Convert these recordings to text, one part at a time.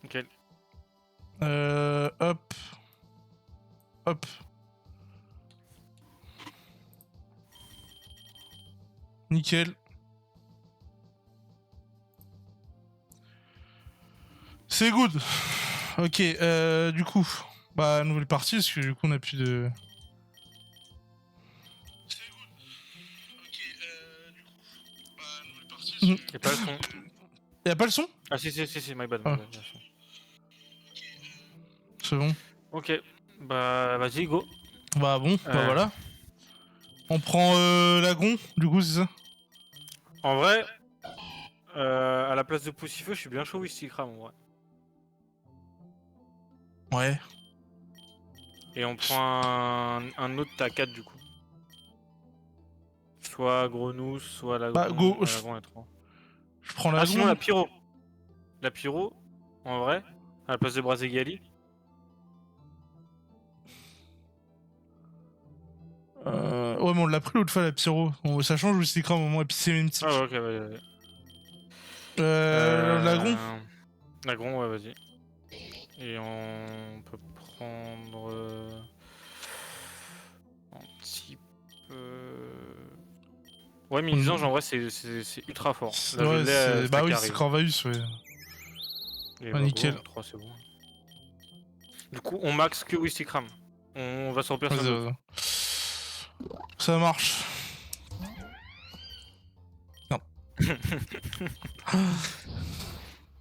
Nickel. Hop. Hop. Nickel. C'est good. Ok, du coup, bah nouvelle partie parce que du coup on a plus de. C'est good. Ok, du coup, bah nouvelle partie. Y'a pas le son. Y'a pas le son? Ah si, my bad. Ah. C'est bon. Ok, bah vas-y, go. Bah bon, bah voilà. On prend l'agron, du coup c'est ça? En vrai, à la place de Poussifeu, je suis bien chaud Wistikram en vrai. Ouais. Et on prend un autre à 4 du coup. Soit Grenousse, soit l'agron. Bah go, L'agron est 3. je prends Ah l'agron. sinon la Pyro. La Pyro, en vrai, à la place de Brazegali. Ouais mais on l'a pris l'autre fois la pyro. Bon, ça change aussi l'écran au moment et puis c'est même type. Ah ouais, ok, ouais. L'agron. L'agron, ouais, vas-y. Et on peut prendre un type. Ouais, Mizange en vrai c'est ultra fort. Là, ouais, je l'ai bah oui, c'est Corvaeus, ouais. Et bah, nickel. Go, 3 c'est bon. Du coup, on max que Wistikram. On va sur personne d'autre. Ça marche. Non.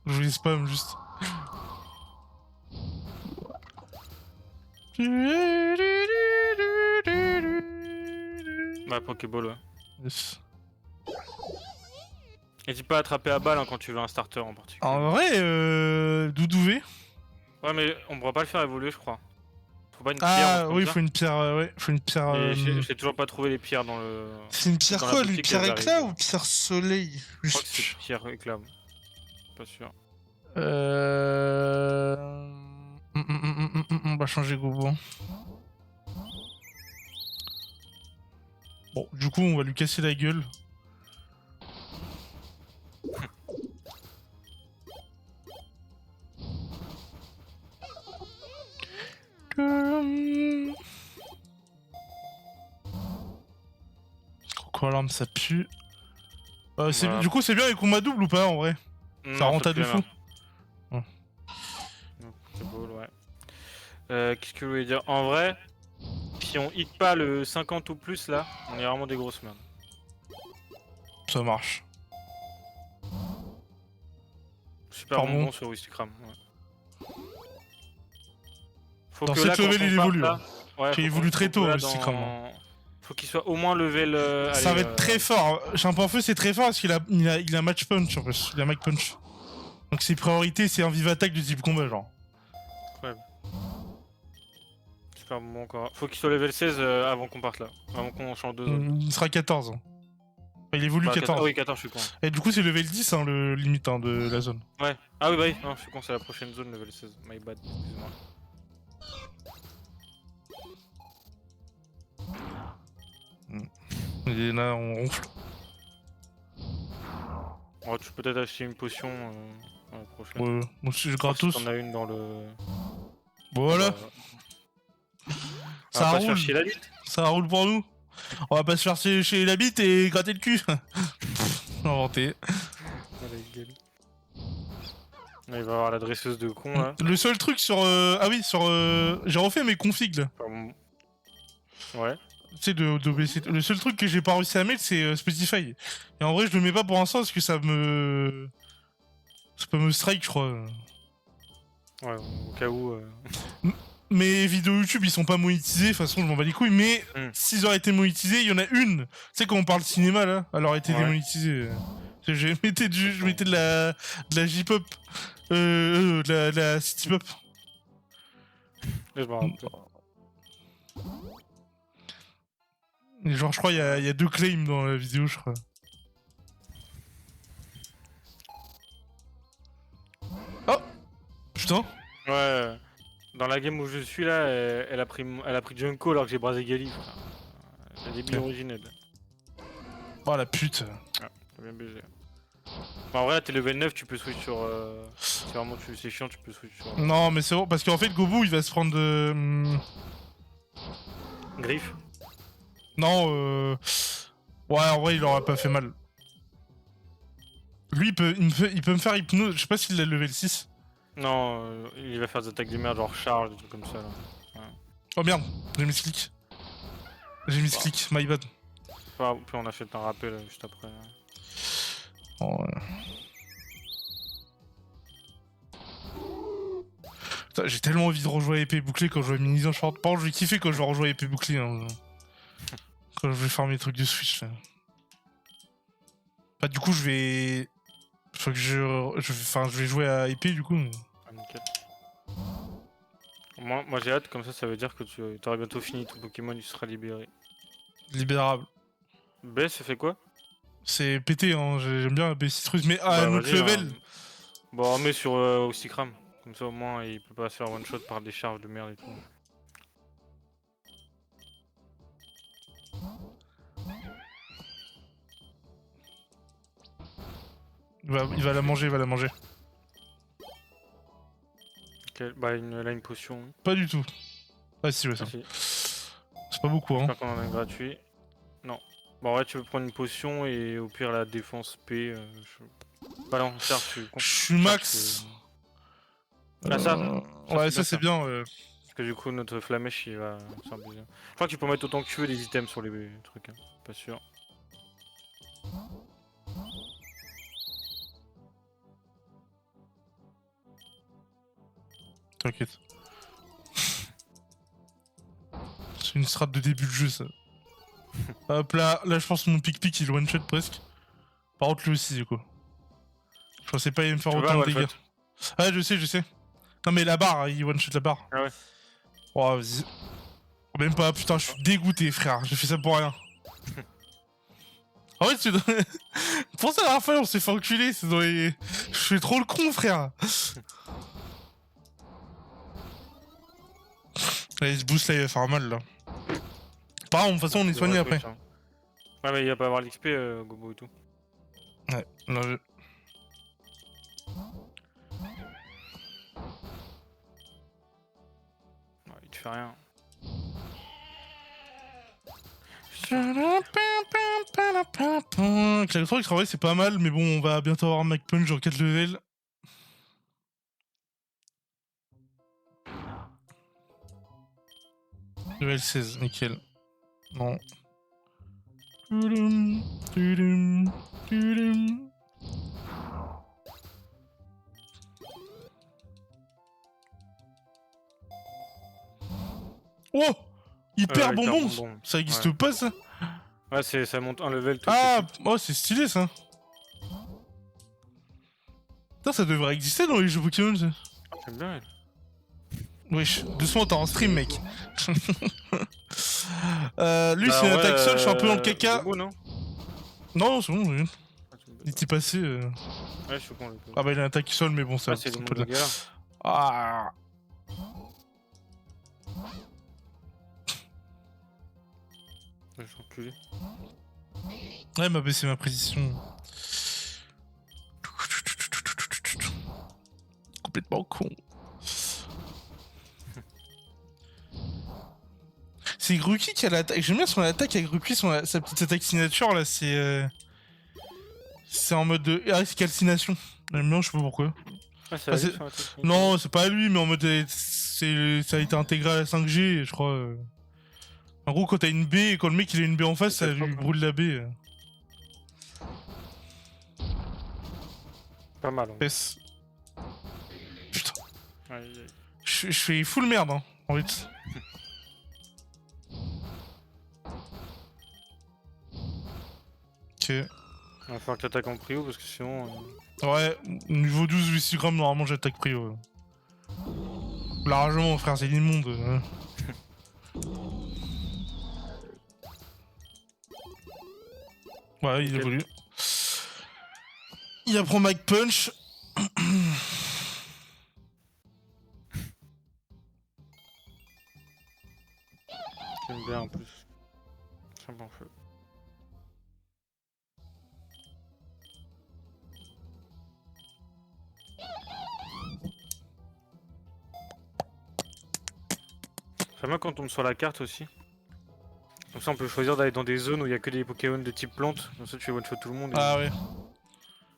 Je voulais spam juste. Bah, Pokéball, ouais. Yes. N'hésite pas à attraper à balle hein, quand tu veux un starter en particulier. En vrai, Doudouvé. Ouais, mais on pourra pas le faire évoluer, je crois. Faut pas une pierre. Ah oui, faut une pierre, ouais, faut une pierre. Et j'ai toujours pas trouvé les pierres dans le. C'est une pierre quoi, une pierre éclat ou pierre soleil? Je crois que c'est pierre éclat. Pas sûr. On va changer Gobo. Bon, du coup, on va lui casser la gueule. Coco alarme, ça pue. Voilà. Du coup, c'est bien les combats doubles ou pas en vrai? Non, ça rend à de fou. Ouais. C'est beau, ouais. Qu'est-ce que je voulais dire? En vrai, si on hit pas le 50 ou plus là, on est vraiment des grosses merdes. Ça marche. Super bon sur Wistikram. Ouais. Faut dans que cette level il évolue. Ouais, il évolue très tôt Wistikram. Faut qu'il soit au moins level. Ça va être très fort. Champ-en-feu c'est très fort parce qu'il a match punch en plus. Il a match punch. Donc ses priorités c'est un vive attaque de type combat genre. Ouais. Super bon encore. Faut qu'il soit level 16 avant qu'on parte là. Avant qu'on change de zone. Il sera 14. Enfin, il évolue 14. Ah oui 14 je suis con. Et du coup c'est level 10 hein, le limite hein, de la zone. Ouais. Ah oui bah oui. Non je suis con c'est la prochaine zone level 16. My bad. Excuse-moi. Et là on ronfle. Oh, tu peux peut-être acheter une potion la prochaine. Ouais, moi je gratos. Si t'en as une dans le. Voilà. Ça roule. Chercher la bite. Ça roule pour nous. On va pas se faire chez la bite et gratter le cul. Inventé. Il va y avoir la dresseuse de con là. Le seul truc sur. Ah oui, sur. J'ai refait mes configs là. Ouais. Tu sais, d'OBC. Le seul truc que j'ai pas réussi à mettre, c'est Spotify. Et en vrai, je le mets pas pour l'instant parce que ça me. Ça peut me strike, je crois. Ouais, au cas où. Mes vidéos YouTube, ils sont pas monétisés, de toute façon, je m'en bats les couilles, mais s'ils auraient été monétisés, il y en a une. Tu sais, quand on parle cinéma là, elle aurait été démonétisée. Je mettais de la J-pop. De la city pop. Je m'en rappelle. Genre, je crois il y a 2 claims dans la vidéo, je crois. Oh putain. Ouais. Dans la game où je suis là, elle a pris Junko alors que j'ai Brazegali. Elle est bien originelle. Oh la pute. Ah, t'as bien baisé. Enfin, en vrai, t'es level 9, tu peux switch sur. Si vraiment c'est chiant, tu peux switch sur. Non, mais c'est bon, parce qu'en fait, Gobu, il va se prendre de. Griffe. Non, Ouais, en vrai, il aura pas fait mal. Lui, il peut me faire hypnose. Je sais pas s'il a level 6. Non, il va faire des attaques de merde, genre charge, des trucs comme ça là. Oh merde, j'ai mis ce clic. J'ai mis ce Bah. clic, my bad. Enfin, puis on a fait un rappel juste après. Oh, ouais. Putain, j'ai tellement envie de rejouer à épée bouclée quand je vois Mini en short. Par contre, je vais kiffer quand je vais rejouer à épée bouclée. Hein. Quand je vais faire mes trucs de Switch. Là. Bah, du coup, je vais. Faut que Enfin, je vais jouer à épée du coup. Ah, nickel. Moi j'ai hâte, comme ça veut dire que tu auras bientôt fini ton Pokémon, il sera libéré. Libérable. B, ça fait quoi? C'est pété, hein. J'aime bien la baie citrus, mais à un autre Vas-y, level. Bon, on met sur Oxycram. Comme ça au moins il peut pas se faire one shot par des charges de merde et tout. Il va la manger, il va la manger. Ok, bah là une potion. Pas du tout. Ah si, ouais, ça. Ah, si. C'est pas beaucoup, hein. J'espère qu'on en a un gratuit. Non. Bon, ouais, tu veux prendre une potion et au pire la défense P. Balancer, Je suis max. Ah, ça. Ouais, c'est ça bien, c'est bien. Ouais. Parce que du coup, notre flamèche il va s'imposer. Je crois que tu peux mettre autant que tu veux des items sur les trucs. Hein. Pas sûr. T'inquiète. C'est une strat de début de jeu, ça. Hop là, là je pense que mon pic-pic il one-shot presque. Par contre, lui aussi, du coup. Je pensais pas il me faire Tu vas, autant de one dégâts. shot. Ah, je sais. Non, mais la barre, il one-shot la barre. Ah ouais. Oh, vas-y. Même pas, putain, je suis dégoûté, frère. J'ai fait ça pour rien. En fait, c'est dans... Pour ça, la dernière fois, on s'est fait enculer. C'est dans les... Je fais trop le con, frère. Allez, ce boost là, il va faire mal, là. Par contre, de toute façon, on est soigné après. Hein. Ouais, mais il va pas avoir l'XP, Gobo et tout. Ouais, non, je... Ouais, il te fait rien. Avec la c'est pas mal, mais bon, on va bientôt avoir Mike Punch en 4 levels. Level 16, nickel. Non. Tudum, tudum, tudum. Oh, hyper bonbon. Ça existe ouais. pas, ça? Ouais, ça monte un level tout Ah, de suite. oh, c'est stylé, ça. Putain, ça devrait exister dans les jeux Pokémon, ça. J'aime bien, elle. Wesh, doucement, t'es en stream, mec. Lui, Bah, c'est une ouais, attaque seule, je suis un peu dans le caca. Gobo, non Non, c'est bon, oui. Ah, Il était passé. Ouais, je suis con, le coup. Ah bah il a une attaque seule, mais bon, ça. Ah, c'est le un monde peu de de... galère. Ah. Je suis enculé. Ouais, il m'a baissé ma précision. Complètement con. C'est Gruki qui a l'attaque. J'aime bien son attaque avec Gruki, sa petite attaque signature là, c'est. C'est en mode de calcination. J'aime bien, je sais pas pourquoi. Ah, Ah, c'est non, c'est pas à lui, mais en mode. Ça a été intégré à la 5G, je crois. En gros, quand t'as une baie et quand le mec il a une baie en face, ça lui brûle la baie. Pas mal. Hein. Pesse. Putain. Aïe, aïe. Je fais full merde, hein, en fait. Ok. Il va falloir que t'attaques en prio parce que sinon. Ouais, niveau 12, 8 grammes, normalement j'attaque prio. Largement, frère, c'est l'immonde. Ouais, il évolue. Il apprend Mike Punch. J'aime bien en plus. C'est un bon feu. J'aime bien quand on tombe sur la carte aussi. Comme ça on peut choisir d'aller dans des zones où il y a que des Pokémon de type plante. Comme ça tu one shot tout le monde. Et... Ah ouais. Oh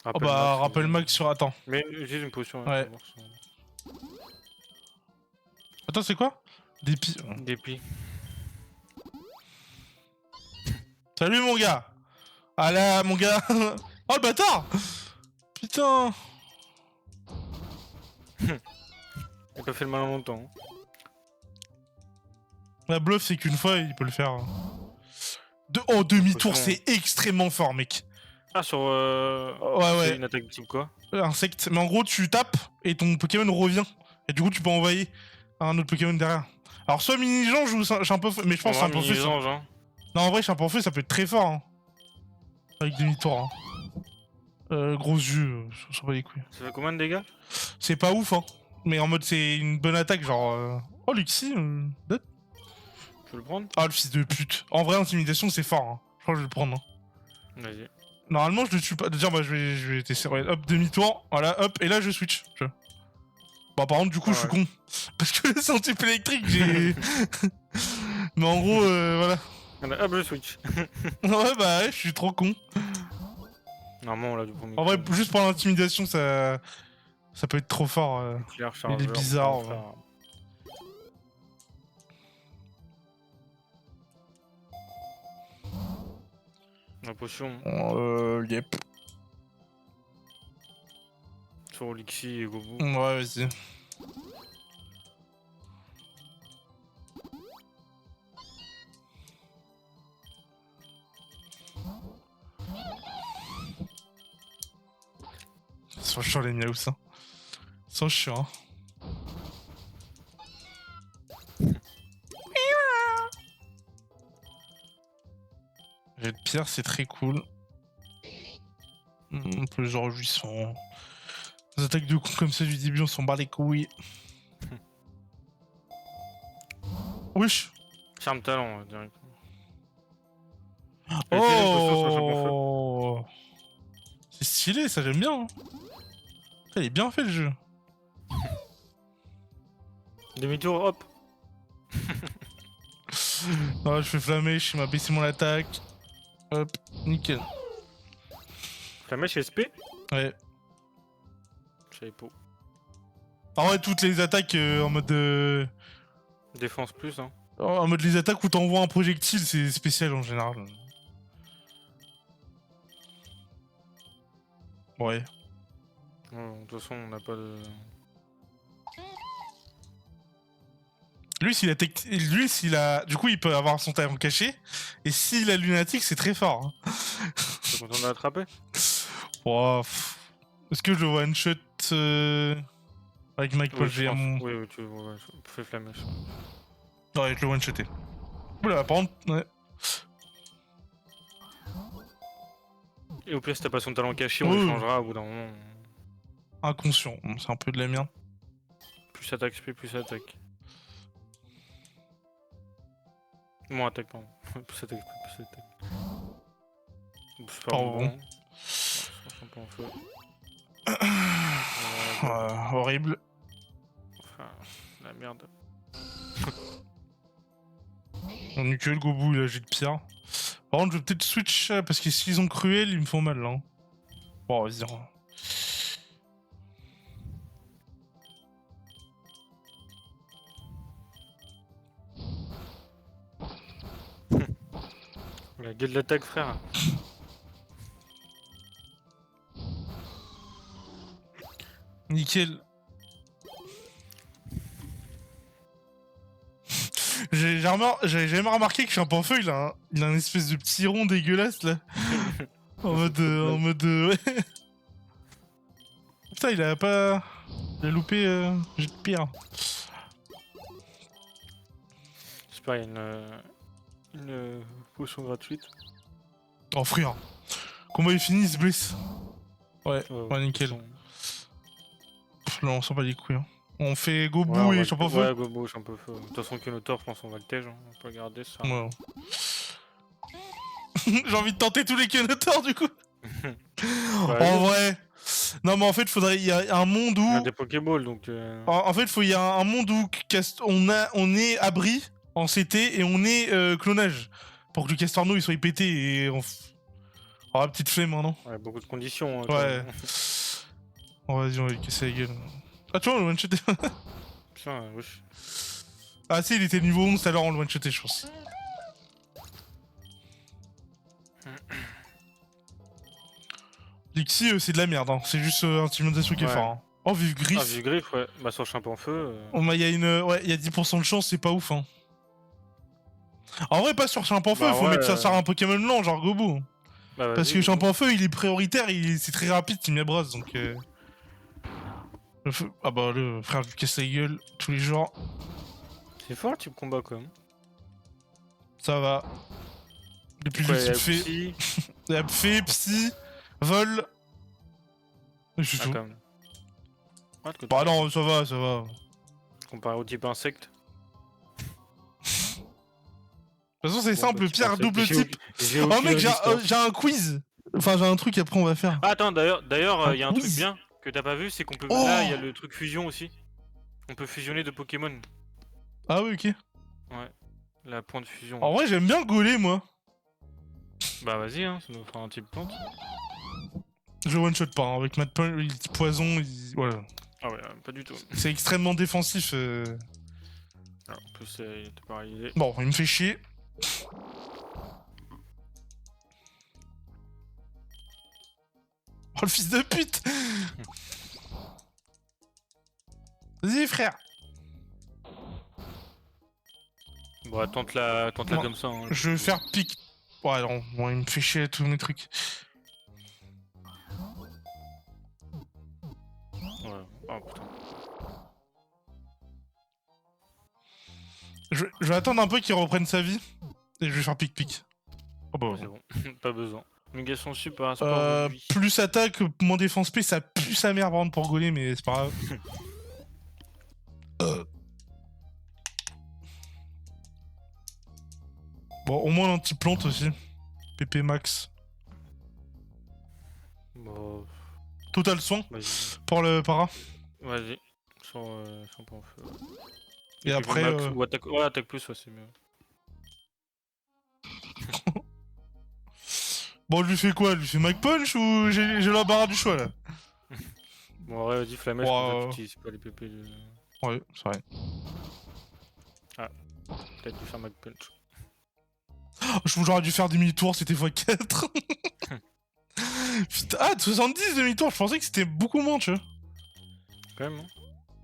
Rappel bah, max, rappel max sur... Attends. Mais j'ai une potion. Ouais. Pour voir ça. Attends, c'est quoi? Dépit. Dépit. Salut mon gars. Ah là, mon gars. Oh le bâtard. Putain. Il a pas fait le malin longtemps. La bluff, c'est qu'une fois, il peut le faire. Oh, demi-tour, Attention. c'est extrêmement fort, mec. Ah, sur. Ouais, ouais. C'est une attaque de type quoi? Insecte. Mais en gros, tu tapes et ton Pokémon revient. Et du coup, tu peux envoyer un autre Pokémon derrière. Alors, soit mini-jange ou Chimpanfeu. Mais je pense que Chimpanfeu. Hein. Non, en vrai, Chimpanfeu, ça peut être très fort. Hein. Avec demi-tour. Hein. Gros yeux, je sais pas les couilles. Ça fait combien de dégâts? C'est pas ouf, hein. Mais en mode, c'est une bonne attaque, genre. Oh, Luxie, dead. Tu veux le prendre? Ah, le fils de pute. En vrai, intimidation, c'est fort. Hein. Je crois que je vais le prendre. Hein. Vas-y. Normalement, je le tue pas. Dire, bah, je vais tester. Ouais, hop, demi-tour. Voilà, hop. Et là, je switch. Tu vois. Bah, par contre, du coup, je suis con. Parce que le type électrique, j'ai. Mais en gros, voilà. Hop, le switch. Ouais, bah, ouais, je suis trop con. Normalement, on l'a du premier. En vrai, juste pour l'intimidation, ça peut être trop fort. Il est bizarre. Ouais. La potion. Yep. Sur Lixi et Gobu. Ouais, vas-y. Ils sont chiants les miaous, hein. Ils sont chiants. Jet de pierre, c'est très cool. Un peu genre jouissant. Les attaques de con comme ça du début, on s'en bat les couilles. Wesh. Charme talent, direct. Oh, c'est stylé, ça j'aime bien. Hein. Il est bien fait le jeu. Demi-tour, hop. Ah, je fais flamèche, il m'a baissé mon attaque. Hop, nickel. Flamèche SP? Ouais. Je savais pas. Ah ouais, toutes les attaques en mode. Défense plus, hein. En mode les attaques où t'envoies un projectile, c'est spécial en général. Ouais. De toute façon, on n'a pas de. Lui, s'il a. Du coup, il peut avoir son talent caché. Et s'il a lunatique, c'est très fort. Hein. T'es content de l'attraper? Oh, est-ce que je le one-shot avec Mike Paul GM? Oui, tu fais flamèche. Ouais, je le one-shoté. Oula, par contre, ouais. Et au pire, si t'as pas son talent caché, on le changera au bout d'un moment. Inconscient, c'est un peu de la merde. Plus attaque SP, plus attaque. Moins attaque, pardon. Plus attaque SP, plus attaque. C'est pas bon. Un peu en feu. Horrible. Enfin, la merde. On est que le Gobu, il a jet de pierre. Par contre, je vais peut-être switch parce que s'ils ont cruel, ils me font mal là. Hein. Bon, vas-y. La gueule de l'attaque, frère. Nickel. J'ai jamais remarqué que Chimpanfeu, il a un espèce de petit rond dégueulasse là. en mode ouais. Putain, il a loupé jet de pierre. J'espère qu'il y a une potion gratuite. Oh frère. Comment il finit, il se blesse. Ouais, nickel. Pff, là, on s'en bat les couilles. Hein. On fait Gobu et Chimpanfeu. Ouais, Gobu, Chimpanfeu. De toute façon, que notre je pense qu'on va le tège. Hein. On peut le garder ça. Ouais. J'ai envie de tenter tous les Kenotors du coup. Ouais, en vrai, Non, mais en fait, il y a un monde Il y a où. des Pokéballs donc. En fait, il y a un monde où on est abri en CT et on est clonage. Pour que le Castorno il soit pété et on. Oh, la petite flemme, hein, non? Ouais, beaucoup de conditions. Quand Ouais. même. Oh, vas-y, on va lui casser la gueule. Ah, tu vois, on le one-shoté. Putain, wesh. Ah, si, il était niveau 11 tout à l'heure, on le one-shoté, je pense. Lixie, c'est de la merde, hein. C'est juste intimidation qui est Ouais. fort. Hein. Oh, vive Ah, griffe. vu griffe, ouais. Bah, sur Chimpanfeu. Oh, bah, il y a ouais, il y a 10% de chance, c'est pas ouf, hein. En vrai, pas sur Chimpanfeu, Bah, faut ouais, mettre ça sur un Pokémon lent, genre Gobo. Bah, Parce vas-y, que go. Chimpanfeu, il est prioritaire, c'est très rapide, Team Bros, donc. Ah bah, le frère, je lui casse la gueule tous les jours. C'est fort le type combat quand même. Ça va. Depuis Quoi, le il y a type fait. Psy. Il y a fait, psy, vol. Et c'est Ah, tout. quand même. Ah, de côté. Bah non, ça va, ça va. Comparé au type insecte. De toute façon, c'est Bon, simple, bah, le type pire insecte, double type. J'ai Oh aucune mec, résistance. j'ai un quiz. Enfin, j'ai un truc après on va faire. Ah, attends, d'ailleurs, il y a un truc quiz. bien que t'as pas vu, c'est qu'on peut. Oh Là, il y a le truc fusion aussi. On peut fusionner de Pokémon. Ah oui, ok. Ouais. La pointe de fusion. En vrai, j'aime bien gauler, moi. Bah, vas-y, hein, ça nous fera un type plante. Je one-shot pas, hein. Avec Mad Punch, il dit poison, voilà. Ah, ouais, pas du tout. C'est extrêmement défensif. Alors, en plus, il était paralysé. Bon, il me fait chier. Oh le fils de pute. Vas-y frère. Bon, tente-la Non, comme ça. Hein, je vais faire pique. Ouais non, bon, il me fait chier tous mes trucs. Ouais. Oh putain. Je vais attendre un peu qu'il reprenne sa vie. Et je vais faire pique-pique. Oh bah. C'est bon, pas besoin. Négation sup par un sport aujourd'hui. Plus attaque, moins défense P, ça pue sa mère par contre pour gauler, mais c'est pas grave. Bon, au moins l'anti-plante aussi. PP max. Bon, Total soin vas-y. pour le para. Vas-y. Sur Champion en feu. Et après. Max, ou attaque... Ouais, attaque plus, ouais, c'est mieux. Bon, je lui fais quoi? Je lui fais Mac Punch ou j'ai l'embarras du choix là? Bon, ouais, vas-y, flamèche, Wow. comme ça, tu utilises pas les PP de. Ouais, c'est vrai. Peut-être dû faire Mac Punch. Oh, j'aurais dû faire demi-tour, c'était x4. Putain, ah, de 70 demi-tour, je pensais que c'était beaucoup moins, tu vois. Quand même, hein.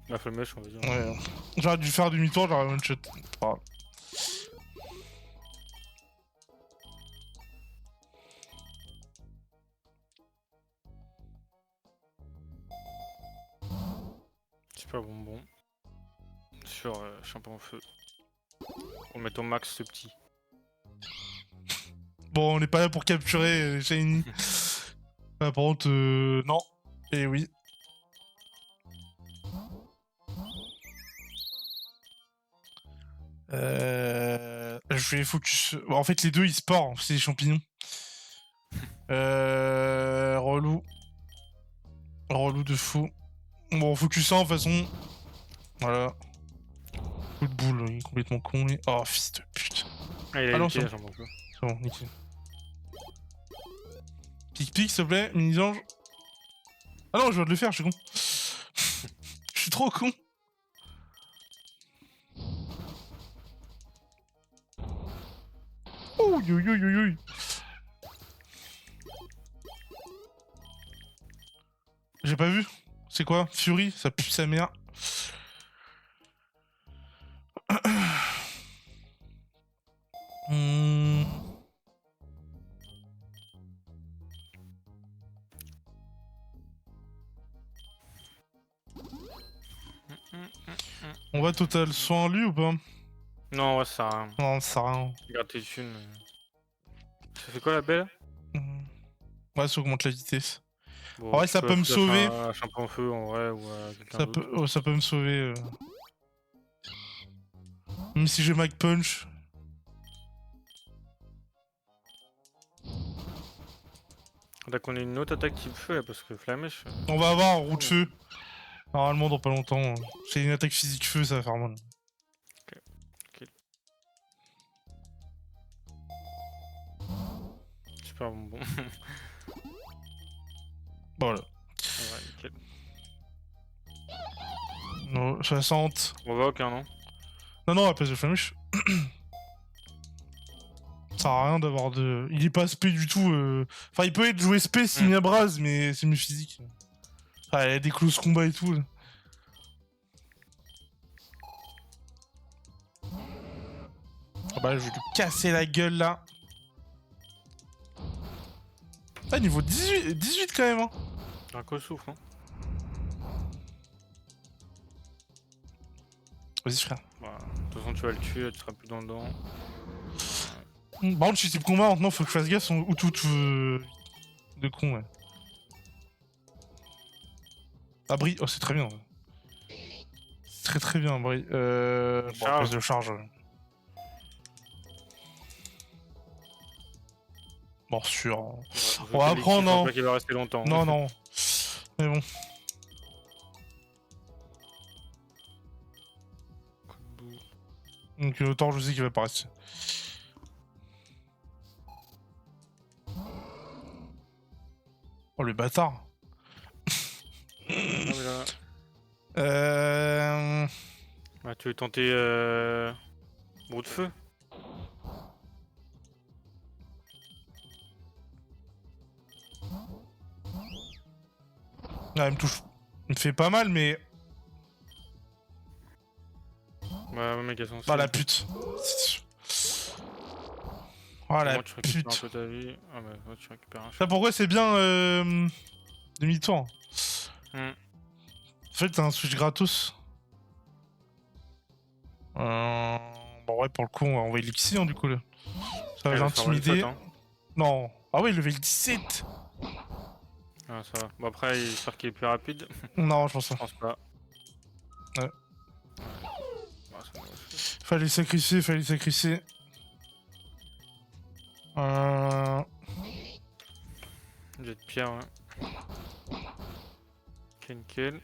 La flamèche, on va dire. Ouais. J'aurais dû faire demi-tour, j'aurais one-shot. Voilà. Super bonbon. Sur Champion en feu. On met au max ce petit. Bon, on n'est pas là pour capturer Shiny. Par contre, non. Et oui. Je vais focus. Bon, en fait, les deux ils sporent, c'est des champignons. Relou. Relou de fou. Bon, focusant de toute façon. Voilà. Coup de boule, il est complètement con. Oh, fils de pute. Ah, il a Ah non, évité, ça- Champion en feu. C'est bon, nickel. Pique-pique, s'il te plaît, mini-ange. Ah non, je viens de le faire, je suis con. Je suis trop con. Ouh, yo, yo, yo, yo. J'ai pas vu. C'est quoi? Fury, ça pue sa mère. Hmm. On va total soin lui ou pas? Non, ouais, ça sert à rien. Non, ça sert à rien. Garde tes thunes. Ça fait quoi la belle? Ouais, ça augmente la vitesse. Bon, En vrai, tu ça peux peut me flash sauver. Un Champion en feu en vrai, ou à quelqu'un Ça d'autre. peut, oh, ça peut me sauver. Même si j'ai Mac Punch. Faudrait qu'on ait une autre attaque type feu là, parce que flamèche. On va avoir roue de feu. Normalement, dans pas longtemps. C'est une attaque physique feu, ça va faire mal. Super bon. Voilà. Ouais, nickel. No, 60. On va aucun, non? Non, à la place de flamèche. Ça sert à rien d'avoir de. Il est pas SP du tout. Enfin, il peut être joué SP s'il y a Braz, mais c'est mieux physique. Enfin, il y a des close combats et tout. Là. Ah bah, je vais lui casser la gueule là. Ah, niveau 18 quand même. Hein. Un coup souffle, hein. Vas-y, frère. Voilà. De toute façon, tu vas le tuer, tu seras plus dans le dent. Par contre, je suis type combat maintenant, faut que je fasse gaffe ou tout de con, ouais. Abri, oh, c'est très bien. C'est très bien, Abri. Bon, place de charge. Ouais. Morsure. Ouais, On va apprendre, non. Pas qu'il va rester longtemps. Non. Mais bon. Donc autant je sais qu'il va pas rester. Oh le bâtard. Ah, mais là... Ah, tu veux tenter Brou de feu? Ah, il me touche. Il me fait pas mal, mais. Ouais, méga sensible. Ah la pute. Oh la tu récupères pute. un peu ta vie. Ah bah ouais, tu récupères un Ça pourquoi c'est bien demi-tour. Hmm. En fait t'as un switch gratos. Bon ouais pour le coup on va envoyer l'Ixi hein, du coup là. Ça va l'intimider. Hein. Non. Ah ouais level 17. Ah ça va. Bon après il espère qu'il est plus rapide. Non je pense pas. Je pense pas. Ouais. Bah, fallait sacrifier. Jet de pierre, ouais. Kill.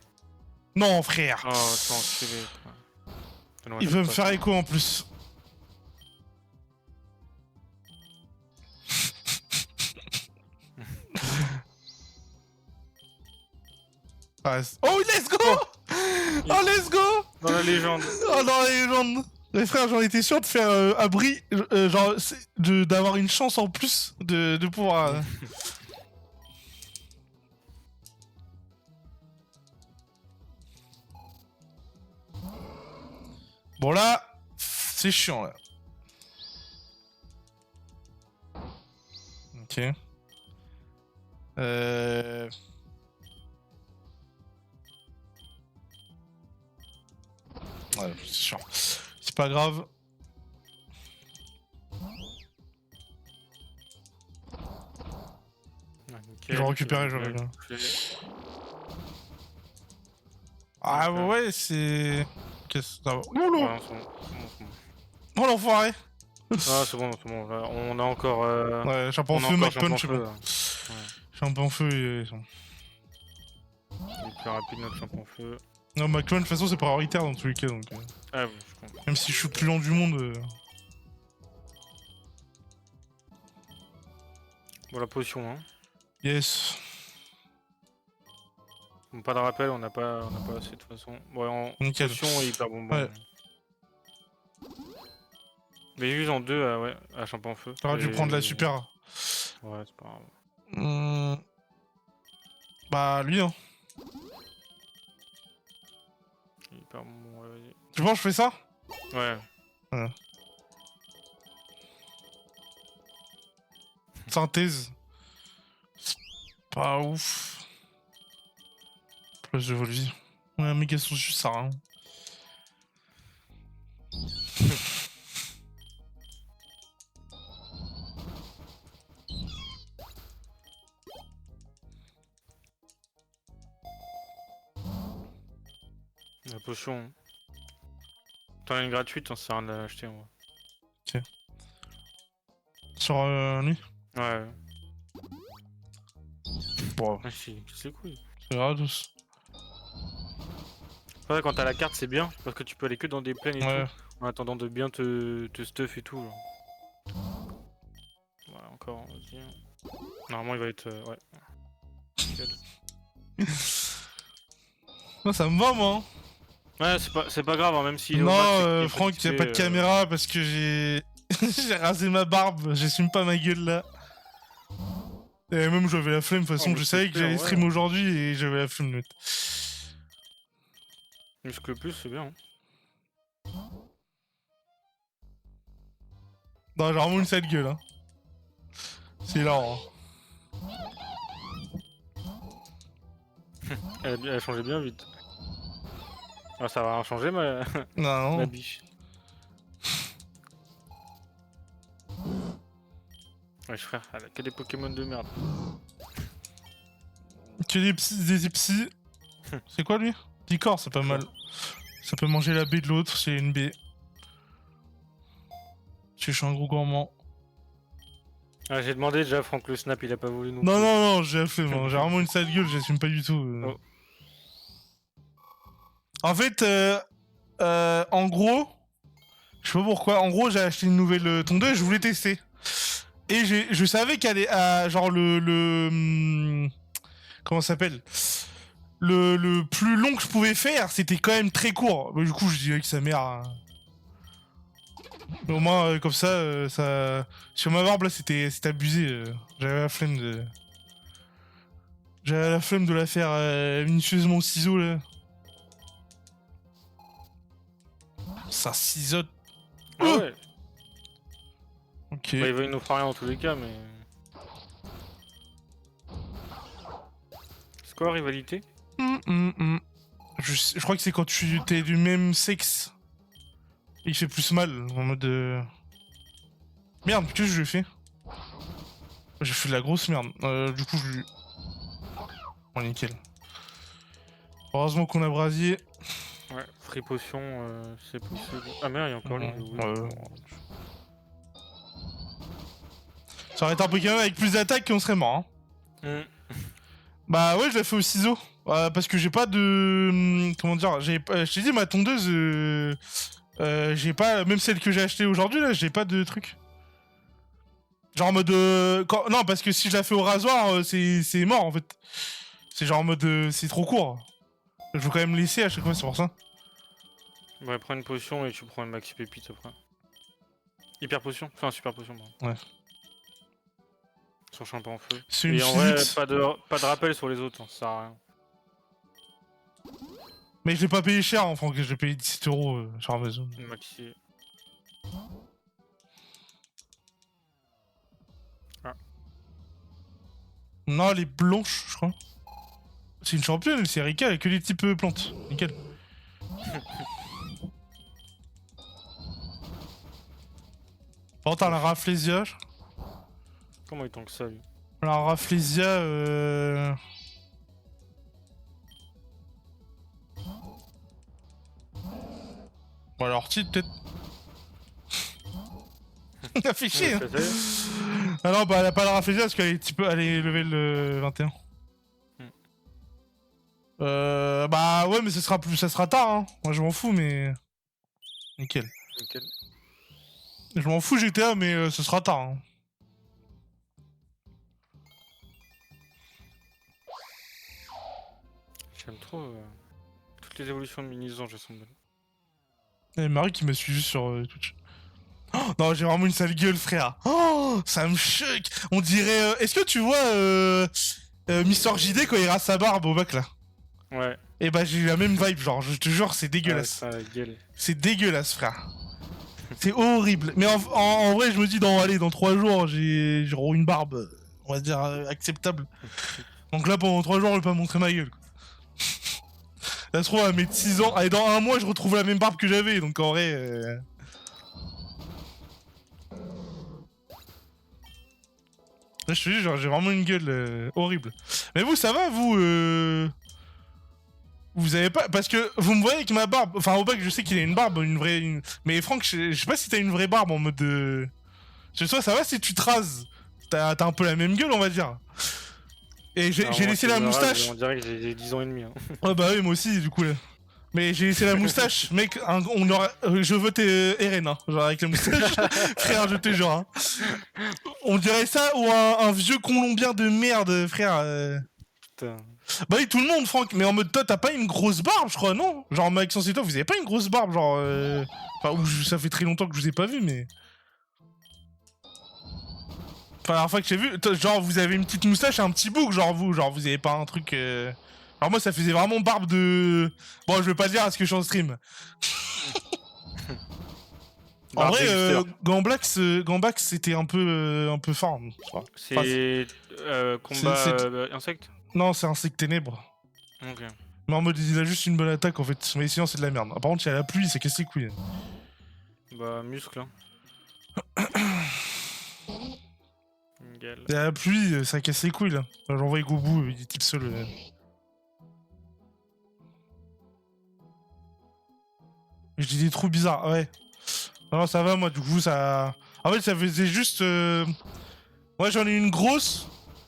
Non frère. Oh attends, enculé. Il veut me faire écho en plus. Oh let's go. Oh let's go. Dans la légende. Oh dans la légende. Mais frère, j'en étais sûr de faire abri, genre d'avoir une chance en plus de pouvoir. Bon là, c'est chiant là. Ok. Ouais, c'est chiant. C'est pas grave. Okay, Je vais récupérer, je vais bien. Ah ouais, c'est... Qu'est-ce que ça va? Oh non, oh l'enfoiré. Ah c'est bon, là, on a encore... Ouais, champion feu, Mike Punch, je sais pas. Champion feu et... Il est plus rapide notre champion feu. Non, Mike Punch, de toute façon, c'est prioritaire dans tous les cas, donc... Ah oui, je comprends. Même si je suis le plus lent du monde... Bon, la potion, hein. Yes. Bon, pas de rappel, on n'a pas assez de toute façon. Ouais, en potion et hyper bonbon. Ouais. Mais juste en deux, ouais, à champion feu. T'aurais dû prendre la super. Ouais, c'est pas grave. Bah, lui, hein. Hyper bonbon, ouais, vas-y. Tu penses que je fais ça? Ouais. Synthèse. C'est pas ouf. Place de Volvi. Ouais, méga souci, ça sert à rien. La potion. T'en as une gratuite, on sert à rien de l'acheter en vrai. Ok. Sur lui? Ouais. Bon, Ah si, c'est cool. c'est gratos. Ouais, quand t'as la carte, c'est bien, parce que tu peux aller que dans des plaines et Ouais. tout, en attendant de bien te stuff et tout. Genre. Voilà, encore, vas-y. Normalement, il va être... ouais. Nickel. Non, ça me va, moi. Ouais, c'est pas grave, hein, même s'il est Non, au max et qu'il est Franck, y a fatigué, pas de caméra parce que j'ai... j'ai rasé ma barbe, j'assume pas ma gueule, là. Et même, j'avais la flemme, de toute façon, Oh, je savais que j'allais muscle stream aujourd'hui et j'avais la flemme de mettre. Muscle plus, c'est bien. Hein. Non, j'ai vraiment une sale gueule, hein. C'est lent, hein. Elle a changé bien vite. Ah, ça va changer ma, Non, ma non. biche. Ouais, frère, elle a que des Pokémon de merde. Que des psys. C'est quoi, lui? Picor, c'est pas mal. Ça peut manger la baie de l'autre, c'est une baie. Je suis un gros gourmand. Ah, j'ai demandé déjà, Franck le snap, il a pas voulu nous. Non, non, non, j'ai la flemme, hein. J'ai vraiment une sale gueule, j'assume pas du tout. Oh. En fait, en gros, je sais pas pourquoi, en gros, j'ai acheté une nouvelle tondeuse, je voulais tester. Et je savais qu'elle est à, genre, comment ça s'appelle? Le plus long que je pouvais faire, c'était quand même très court. Bah, du coup, je dis avec sa mère. Hein. Mais au moins, comme ça, ça. Sur ma barbe, là, c'était abusé. J'avais la flemme de. J'avais la flemme de la faire minutieusement au ciseau, là. Ça ciseaute. Ah ouais. Ok. Bah, il nous fera rien en tous les cas, mais. C'est quoi, rivalité? Je crois que c'est quand tu t'es du même sexe. Il fait plus mal, en mode... Merde, qu'est-ce que je lui ai fait? J'ai fait de la grosse merde. Du coup, je lui... Bon, nickel. Heureusement qu'on a brasier. Ouais, free potion, c'est possible. Ah merde, il y a encore lui. Ouais. Ça aurait été un Pokémon avec plus d'attaque qu'on serait mort. Hein. Bah ouais, je l'ai fait au ciseau. Parce que j'ai pas de... Comment dire, je t'ai dit, ma tondeuse... j'ai pas... Même celle que j'ai achetée aujourd'hui, là, j'ai pas de truc. Genre en mode... Non, parce que si je la fais au rasoir, c'est mort, en fait. C'est genre en mode... c'est trop court. Je veux quand même laisser à chaque fois, c'est pour ça. Ouais, prends une potion et tu prends une maxi pépite après. Hyper potion? Enfin, super potion, pardon. Ouais. Son champ en feu. C'est une et en vrai, physique. pas de rappel sur les autres, hein, ça sert à rien. Mais je l'ai pas payé cher, hein, Franck, je l'ai payé 17 € sur Amazon. Une maxi. Ah. Non, elle est blanche, je crois. C'est une championne, c'est Erika, elle a que des types plantes. Nickel. Par contre, la Rafflesia. Comment il tank ça, lui? La Rafflesia, Bon, alors, titre, peut-être. Affiché, hein. Ah non, bah, elle a pas la Rafflesia parce qu'elle est type... Elle est level 21. Bah ouais, mais ça sera tard, hein. Moi, je m'en fous, mais... Nickel. Nickel. Je m'en fous GTA, mais ce sera tard, hein. J'aime trop toutes les évolutions de Minizan, je sens bien. Et Marie qui m'a suivi sur Twitch. Oh, non, j'ai vraiment une sale gueule, frère. Oh, ça me choque. On dirait... Est-ce que tu vois Mister JD quand il rase sa barbe au bac, là? Ouais. Et bah j'ai eu la même vibe, genre, je te jure, c'est dégueulasse. C'est dégueulasse, frère. C'est horrible. Mais en vrai, je me dis, dans 3 jours, j'aurai une barbe, on va dire, acceptable. Donc là, pendant 3 jours, je vais pas montrer ma gueule. Quoi. Ça se trouve, à mes 6 ans, allez, dans 1 mois, je retrouve la même barbe que j'avais, donc en vrai... Là, je te dis, genre, j'ai vraiment une gueule horrible. Mais vous, ça va, vous Vous avez pas... Parce que vous me voyez avec ma barbe... Enfin, au bac, je sais qu'il a une barbe, une vraie... Mais Franck, je sais pas si t'as une vraie barbe en mode de... Je sais pas, ça va si tu te rases. T'as un peu la même gueule, on va dire. Et j'ai Alors, j'ai moi, laissé si la je me rase, moustache. on dirait que j'ai 10 ans et demi. Hein. Ah bah oui, moi aussi, du coup, là. Mais j'ai laissé la moustache, mec, on aurait... je vote Eren, hein, genre avec la moustache. Frère, je te jure. Hein. On dirait ça ou un vieux colombien de merde, frère. Putain. Bah oui, tout le monde, Franck, mais en mode toi, t'as pas une grosse barbe, je crois, non? Genre, Maxence et toi, vous avez pas une grosse barbe, genre... Enfin, ça fait très longtemps que je vous ai pas vu, mais... Enfin, la dernière fois que j'ai vu, genre, vous avez une petite moustache et un petit bouc, genre, vous avez pas un truc... Alors moi, ça faisait vraiment barbe de... Bon, je vais pas le dire à ce que je suis en stream. En Barbe vrai, d'Hipster. Gambax, c'était un peu fort. Enfin, C'est combat c'est- insecte. non, c'est un sec ténèbres. Ok. Mais en mode, il a juste une bonne attaque, en fait. Mais sinon, c'est de la merde. Ah, par contre, il y a la pluie, c'est casse les couilles. Bah muscle. Hein. Nickel. Il y a la pluie, ça casse les couilles, là. J'envoie Goubou, il est type seul. Je dis des trous bizarres, ouais. Non, ça va, moi, du coup, ça... En fait, ça faisait juste... Ouais, j'en ai une grosse.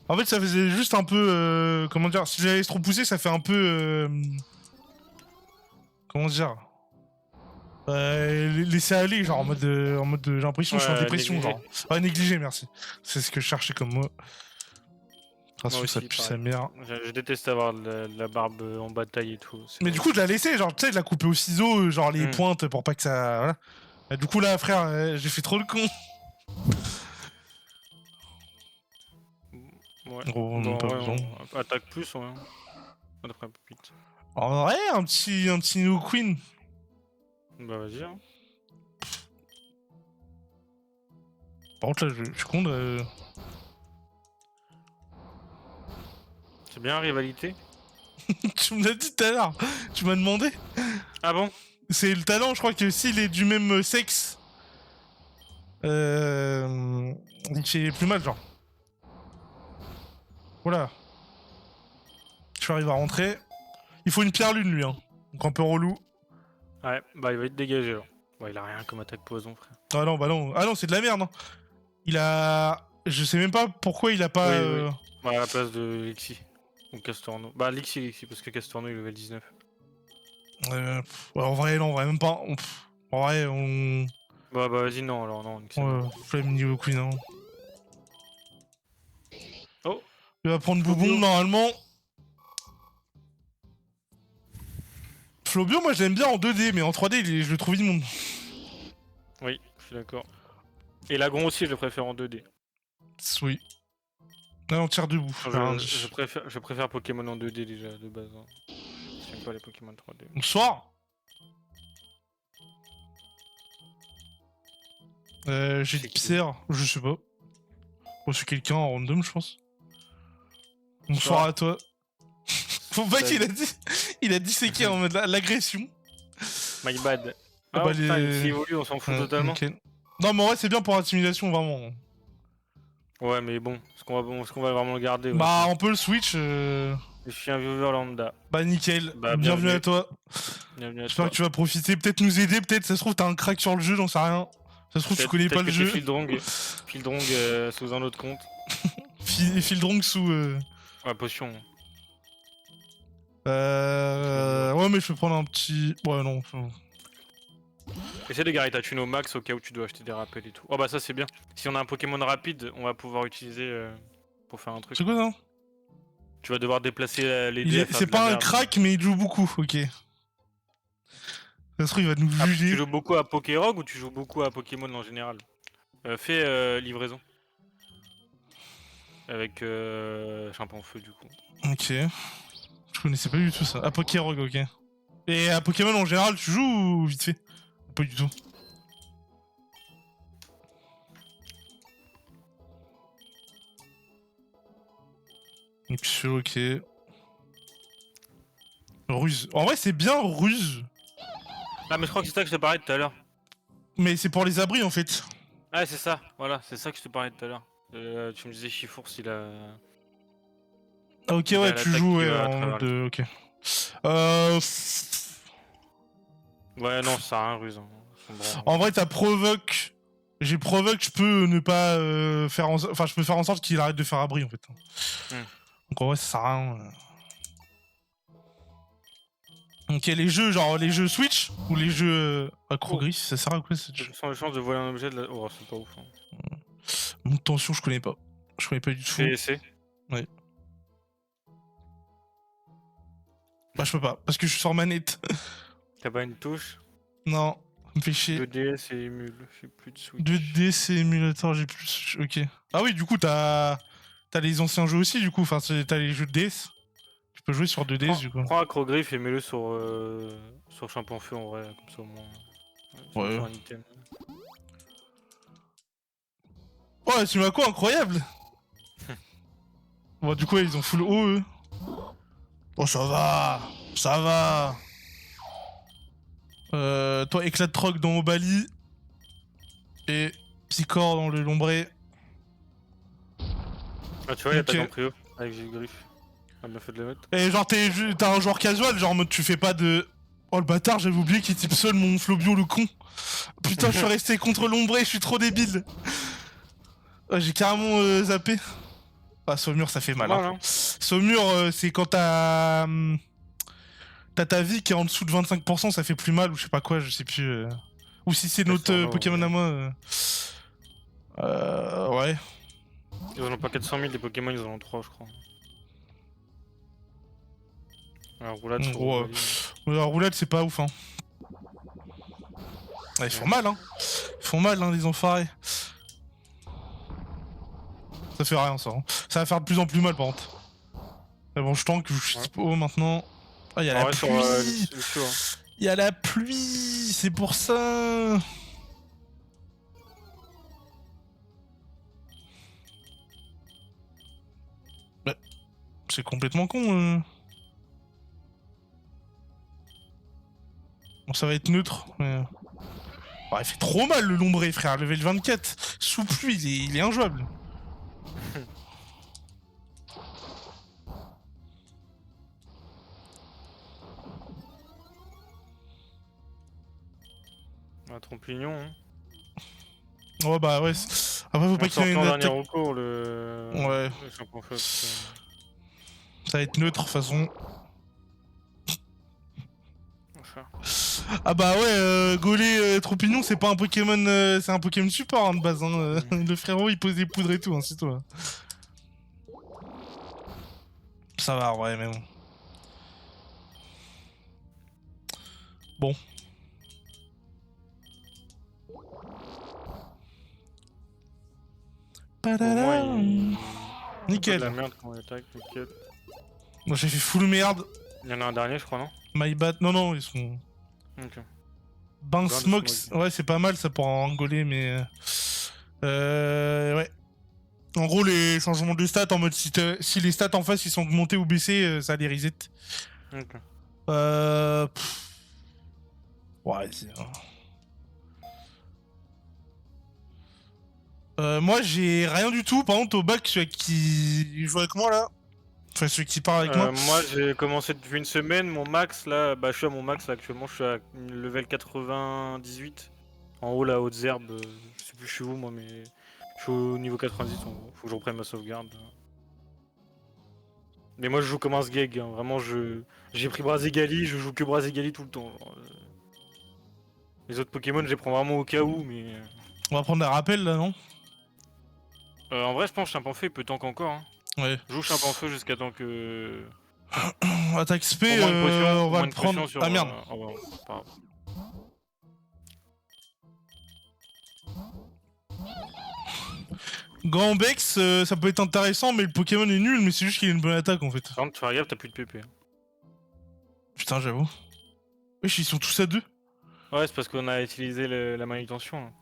En fait, ça faisait juste un peu... Comment dire? Si j'avais trop poussé, ça fait un peu... Comment dire? Laisser aller, genre, en mode j'ai l'impression que je suis en Ouais, dépression, négligé. genre. Ouais, négligé, merci. C'est ce que je cherchais comme mot. De toute façon, Moi ça aussi, pue sa pareil. mère. Je déteste avoir de la barbe en bataille et tout. Mais du coup, je l'ai laissé, genre, tu sais, de la couper au ciseau, genre les Hmm. pointes pour pas que ça... Voilà. Et du coup, là, frère, j'ai fait trop le con. Ouais. Gros, Bon, pas ouais, besoin. on attaque plus, ouais. Après, vite. En vrai, un petit Neo Queen. Bah vas-y. Hein. Par contre, là, je compte... C'est bien rivalité. Tu me l'as dit tout à l'heure. Tu m'as demandé. Ah bon? C'est le talent, je crois que s'il est du même sexe... il fait plus mal, genre. Voilà. Je arrive à rentrer. Il faut une pierre lune, lui, hein. Donc un peu relou. Ouais, bah il va être dégagé alors. Ouais, il a rien comme attaque poison, frère. Ah non, bah non. Ah non, c'est de la merde, hein. Il a... Je sais même pas pourquoi il a pas... Oui, oui. Bah à la place de Lixi. Ou Castorno. Bah Lixi, parce que Castorno il est level 19. Ouais, en vrai, non, en vrai, même pas. En vrai, on... Bah vas-y, non, alors non. Lixi, non. Ouais, flemme niveau Queen, hein. Oh, Il va prendre Flobio. Boubon, normalement. Flobio, moi, je l'aime bien en 2D, mais en 3D, je le trouve immonde. oui, je suis d'accord. Et Lagron aussi, je le préfère en 2D. Oui. Là, on tire debout. Je préfère Pokémon en 2D déjà, de base. Hein. J'aime pas les Pokémon 3D. Bonsoir. J'ai C'est dit qui Pierre, je sais pas. Bon, c'est quelqu'un en random, je pense. Bonsoir à toi. Faut pas qu'il a dit. Il a dit c'est qui en mode l'agression. My bad. Ah Ah bah, ouais, putain, il évolue, on s'en fout totalement. Nickel. Non, mais en vrai, c'est bien pour intimidation, vraiment. Ouais, mais bon, est-ce qu'on va vraiment le garder ouais, Bah, on peut le switch. Je suis un viewer lambda. Bah, nickel. Bah, bienvenue à toi. Bienvenue à J'espère toi. que tu vas profiter. Peut-être nous aider. Peut-être, ça se trouve, t'as un crack sur le jeu, j'en sais rien. Ça se trouve, tu connais pas le jeu. Fildrong sous un autre compte. Fildrong sous. Ouais, potion. Ouais, mais je peux prendre un petit. Ouais, non. Essaie de garer ta thune au max au cas où tu dois acheter des rappels et tout. Oh bah ça c'est bien. Si on a un Pokémon rapide, on va pouvoir utiliser pour faire un truc. C'est quoi ça? Tu vas devoir déplacer les dés. C'est pas un crack, mais il joue beaucoup, ok. Ça se trouve, il va nous juger. Tu joues beaucoup à Pokérog ou tu joues beaucoup à Pokémon en général? Fais livraison. Avec Chimpanfeu feu du coup. Ok. Je connaissais pas du tout ça. À Pokérog, ok. Et à Pokémon en général, tu joues ou vite fait? Pas du tout. Et puis, ok. Ruse. En vrai, c'est bien ruse. Ah mais je crois que c'est ça que je te parlais tout à l'heure. Mais c'est pour les abris en fait. Ah c'est ça, voilà, c'est ça que je te parlais tout à l'heure. Tu me disais Chifours il a... Ah, ok, ouais, tu joues ouais, en travers mode... ok. Ouais non, ça a un ruse. Hein. En vrai, t'as provoque. J'ai provoque, je peux ne pas faire en... Enfin, je peux faire en sorte qu'il arrête de faire abri en fait. Donc en vrai, ça sert à rien. Ok, les jeux, genre les jeux Switch ou les jeux Acrogris, ça sert à quoi ce jeu? Sans les chances de voler un objet de la. Oh, c'est pas ouf. Hein. Monte tension, je connais pas. Je connais pas du tout. PSC. Ouais. Bah, je peux pas, parce que je suis sans manette. T'as pas une touche? Non, ça me fait chier. 2DS et émule, j'ai plus de Switch. 2D, c'est émulateur, j'ai plus. Ok. Ah oui, du coup, t'as les anciens jeux aussi, du coup. Enfin, t'as les jeux de DS. Tu peux jouer sur 2DS, du coup. Prends Acrogriff et mets-le sur Champion-Feu en vrai, comme ça au moins. Ouais. Un item. Ouais, tu m'as quoi, incroyable. Bon, du coup, ils ont full haut, eux. Oh, ça va. Ça va. Toi, éclat de troc dans Obali. Et Psychor dans le Lombré. Ah, tu vois, y'a Ok. pas d'Amprio avec Gilgriffe. On a bien fait de le mettre. Et genre, t'as un joueur casual, genre en mode tu fais pas de. Oh le bâtard, j'avais oublié qu'il type seul mon Flobio le con. Putain, je suis resté contre l'ombré, je suis trop débile. Ah, j'ai carrément zappé. Ah, Saumur, ça fait mal. Hein. Saumur, c'est quand t'as ta vie qui est en dessous de 25%, ça fait plus mal ou je sais pas quoi, je sais plus. Ou si c'est notre Pokémon à moi. Ouais. Ils en ont pas 400 000 des Pokémon, ils en ont 3 je crois. Alors roulade sur Gros, la roulade, c'est pas ouf. Hein. Ouais, ils font mal, hein. Ils font mal, hein, les enfoirés. Ça fait rien, ça. Hein. Ça va faire de plus en plus mal, par contre. Mais bon, je tank, je suis haut maintenant. Ah, y'a la pluie. Il y a la pluie, c'est pour ça. Bah, c'est complètement con. Bon, ça va être neutre. Mais... Oh, il fait trop mal le Lombré, frère. Level 24. Sous pluie, il est injouable. Un trompignon. Hein. Ouais, bah ouais. Après, faut pas qu'il y ait une dernier attaque. recours, le. Ouais. Le ça va être neutre, de toute façon. Ah bah ouais, Golé Trompignon, c'est pas un Pokémon, c'est un Pokémon support hein, de base. Hein. Le frérot, il pose des poudres et tout, hein, c'est toi. Ça va, ouais, mais bon. Bon. Nickel. De la merde quand on attaque, nickel. Moi j'ai fait full merde. Il y en a un dernier, je crois, non? My bad. Non, ils sont. Ok. Ben Smox. Ouais, c'est pas mal ça pour en Golé, mais. Ouais. En gros, les changements de stats en mode si les stats en face ils sont augmentés ou baissés, ça les reset. Ok. Ouais, moi j'ai rien du tout. Par contre, au bac, celui qui joue avec moi là. Enfin, celui qui part avec moi. Moi j'ai commencé depuis une semaine. Mon max là, bah je suis à mon max là, actuellement. Je suis à level 98. En haut là, hautes herbes. Je sais plus je suis où moi, mais je suis au niveau 90 en gros. Faut que je reprenne ma sauvegarde. Mais moi je joue comme un sgeg. Hein. Vraiment, j'ai pris Brazigali. Je joue que Brazigali tout le temps. Genre, Les autres Pokémon, je les prends vraiment au cas où, mais. On va prendre des rappels là, non? En vrai, je pense que Chimpanfeu il peut tank encore. Hein. Ouais. Joue Chimpanfeu jusqu'à temps que. Attaque SP, on va le prendre. Sur, ah merde. Pas Gambex, ça peut être intéressant, mais le Pokémon est nul, mais c'est juste qu'il a une bonne attaque en fait. Par contre, tu regardes, t'as plus de PP. Putain, j'avoue. Wesh, ils sont tous à 2. Ouais, c'est parce qu'on a utilisé la manutention. Hein.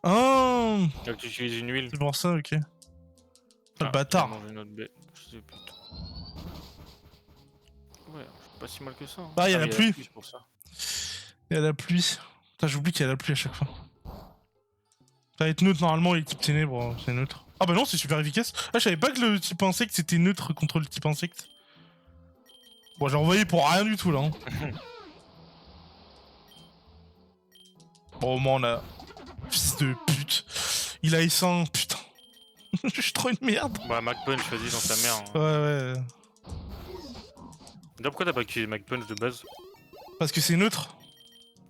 Ah, Donc tu utilises une huile. c'est pour ça, ok. Le bâtard. Une autre bête. Je sais plus. Ouais, c'est pas si mal que ça. Hein. Ah, y'a la pluie. Pour ça. Y'a la pluie. Putain, j'oublie qu'il y a la pluie à chaque fois. Ça va être neutre normalement, l'équipe ténèbres, c'est neutre. Ah bah non, c'est super efficace. Ah, je savais pas que le type insecte c'était neutre contre le type insecte. Bon, j'ai envoyé pour rien du tout là. Hein. Bon, au moins on a. Fils de pute. Il a S1, putain. Je suis trop une merde. Bah, Mac Punch, vas-y, dans sa mère. Ouais. D'ailleurs, pourquoi t'as pas utilisé Mac Punch de base? Parce que c'est neutre.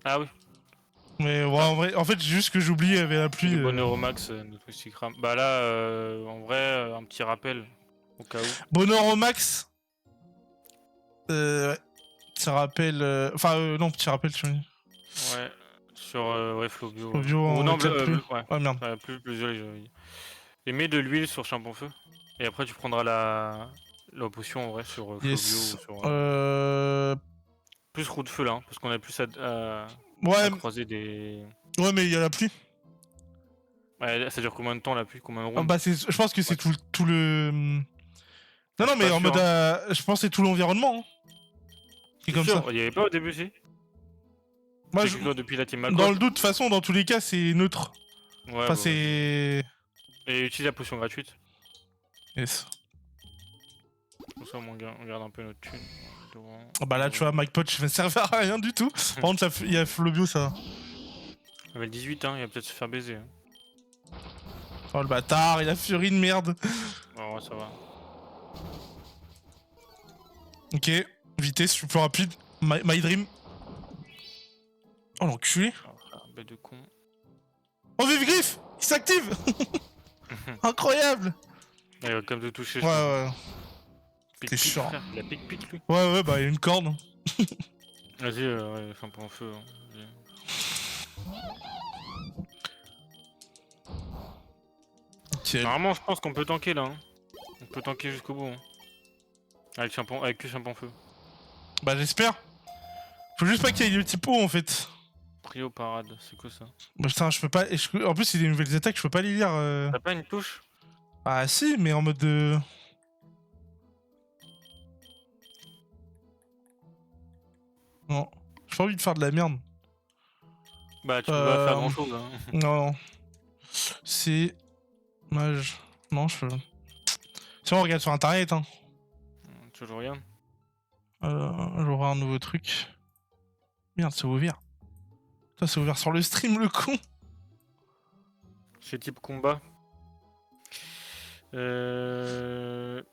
Ah oui. Mais ouais, en vrai, en fait, juste que j'oublie, il y avait la pluie. Le bon Euromax, notre Twisty Cram. Bah là, en vrai, un petit rappel, au cas où. Bonheur au max. Ouais. Petit rappel. Enfin, non, petit rappel, tu vois. Ouais, sur ouais, Flobio. Flobio Ou en non, éclat de pluie. ouais. Ah merde. Plus joli, joli. Et mets de l'huile sur Charbon Feu. Et après, tu prendras la potion en vrai sur Flobio Yes. ou sur. Euh... Plus roue de feu là, hein, parce qu'on a plus à Ouais, croiser des. ouais, mais il y a la pluie. Ouais, ça dure combien de temps la pluie? Combien de Ah, rounds? bah, je pense que c'est Ouais. tout le. Non, Je non, suis mais pas en sûr, mode. hein. Je pense que c'est tout l'environnement. Hein. C'est T'es comme sûr? ça. Il y avait pas au début, si? Moi, C'est que depuis la team Mako. dans le doute, de toute façon, dans tous les cas, c'est neutre. Ouais, Enfin, bah, c'est. et utilise la potion gratuite. Yes. Comme ça, on garde un peu notre thune. Devant... Ah bah là, tu vois, Mike Potch ne servait à rien du tout. Par contre, il y a Flobio, ça va. Il avait 18, hein, il va peut-être se faire baiser. Hein. Oh le bâtard, il a furie de merde. Ouais, ça va. Ok, vitesse, je suis plus rapide. My Dream. Oh l'enculé. Bête de con. Oh Vive Griff, il s'active. Incroyable. Il va quand même te toucher. Ouais. Pique, T'es chiant. frère. Il a pique, lui. Ouais, bah il y a une corne. Vas-y, ouais, fais un peu en feu. Hein. Okay. Normalement, je pense qu'on peut tanker là. Hein. On peut tanker jusqu'au bout. Hein. Avec que Champon Feu. Bah j'espère. Faut juste pas qu'il y ait le typo en fait. Prio parade, c'est quoi ça? Bah putain, je peux pas. En plus, c'est des nouvelles attaques, je peux pas les lire. T'as pas une touche? Ah si, mais en mode de. Non, j'ai pas envie de faire de la merde. Bah, tu peux pas faire grand chose. Hein. Non. C'est. Mage. Non, je peux. Si on regarde sur internet, hein. Tu le regardes? J'aurai un nouveau truc. Merde, c'est ouvert. Putain, c'est ouvert sur le stream, le con. C'est type combat.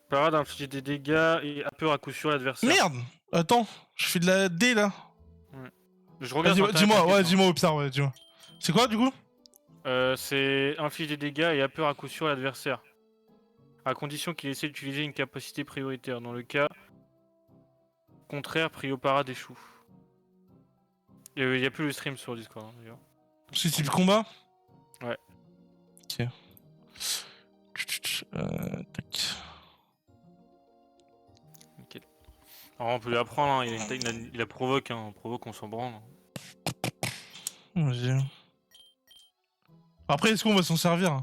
Parade inflige des dégâts et peur à coup sûr l'adversaire. Merde. Attends, je fais de la D là. Ouais. Je regarde. Dis-moi au pire, ouais, dis-moi. C'est quoi du coup? C'est inflige des dégâts et peur à coup sûr l'adversaire. À condition qu'il essaie d'utiliser une capacité prioritaire. Dans le cas contraire, Prio Parade échoue. Il y a plus le stream sur Discord hein, d'ailleurs. C'est type combat? Ouais. Ok. Tac. Okay. Alors on peut lui apprendre, hein. il a provoque, hein. Provoque, on s'en branle. Vas-y. Après, est-ce qu'on va s'en servir?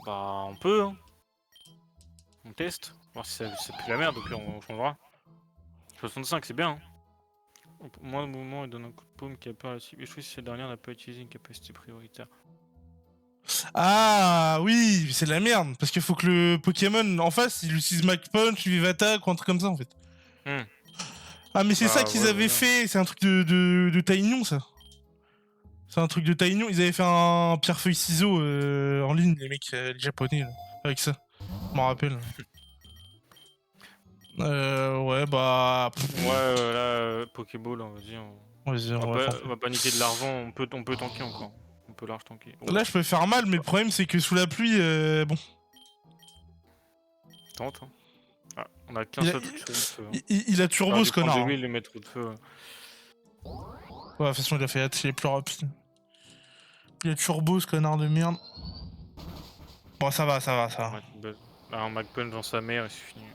Bah, on peut, hein. On teste. Voir si c'est plus la merde, donc on changera. 65, c'est bien. Hein. Moins de mouvement et donne un coup de paume qui a peur à la cible. Échouer si cette dernière n'a pas utilisé une capacité prioritaire. Ah oui, c'est de la merde. Parce qu'il faut que le Pokémon en face, il utilise Mac Punch, Vive Attack ou un truc comme ça en fait. Ah mais c'est ça qu'ils avaient fait, c'est un truc de Taignon ça. C'est un truc de Taignon, ils avaient fait un pierre-feuille ciseaux en ligne, les mecs, les japonais, là, avec ça. Je m'en rappelle. Ouais, bah. Ouais, là, Pokéball, on va dire. Vas-y, on va pas niquer de l'argent, on peut tanker encore. On peut large tanker. Oh. Là, je peux faire mal, mais le problème, c'est que sous la pluie, bon. Tente, hein. Ah, on a qu'un seul truc sur le feu. Hein. Il a turbo ce connard. 2000 les mettre de feu. Ouais, de toute façon, il a fait hâte, il est plus rapide. Il a turbo ce connard de merde. Bon, ça va. Ouais, un Mac Punch dans sa mère et c'est fini.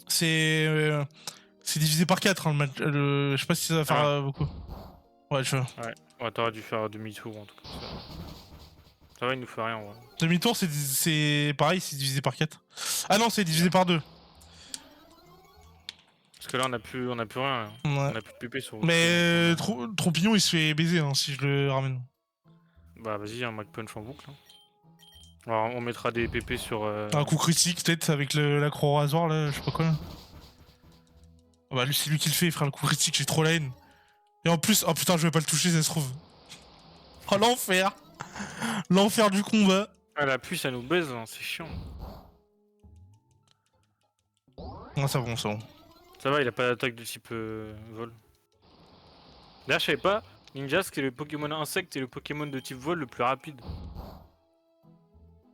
C'est divisé par 4 hein, le match. Je sais pas si ça va faire beaucoup. Ouais, tu vois. Ouais, t'aurais dû faire demi-tour en tout cas. Ça va, il nous fait rien. Ouais. Demi-tour, c'est pareil, c'est divisé par 4. Ah non, c'est divisé par 2. Parce que là, on a plus rien. Hein. Ouais. On a plus de PP sur le. Mais Trompignon, il se fait baiser hein, si je le ramène. Bah, vas-y, un Mac Punch en boucle. Hein. Alors, on mettra des PP sur. Un coup critique, peut-être, avec l'accro rasoir, là, je sais pas quoi. Là. Oh, bah, lui, c'est lui qui le fait, il fera le coup critique, j'ai trop la haine. Et en plus, oh putain, je vais pas le toucher, ça se trouve. Oh, l'enfer! L'enfer du combat! Ah, la pluie, ça nous baise, hein, c'est chiant. Ah, ça bon, ça bon. Ça va, il a pas d'attaque de type vol. D'ailleurs, je savais pas, Ninja, c'est le Pokémon insecte et le Pokémon de type vol le plus rapide.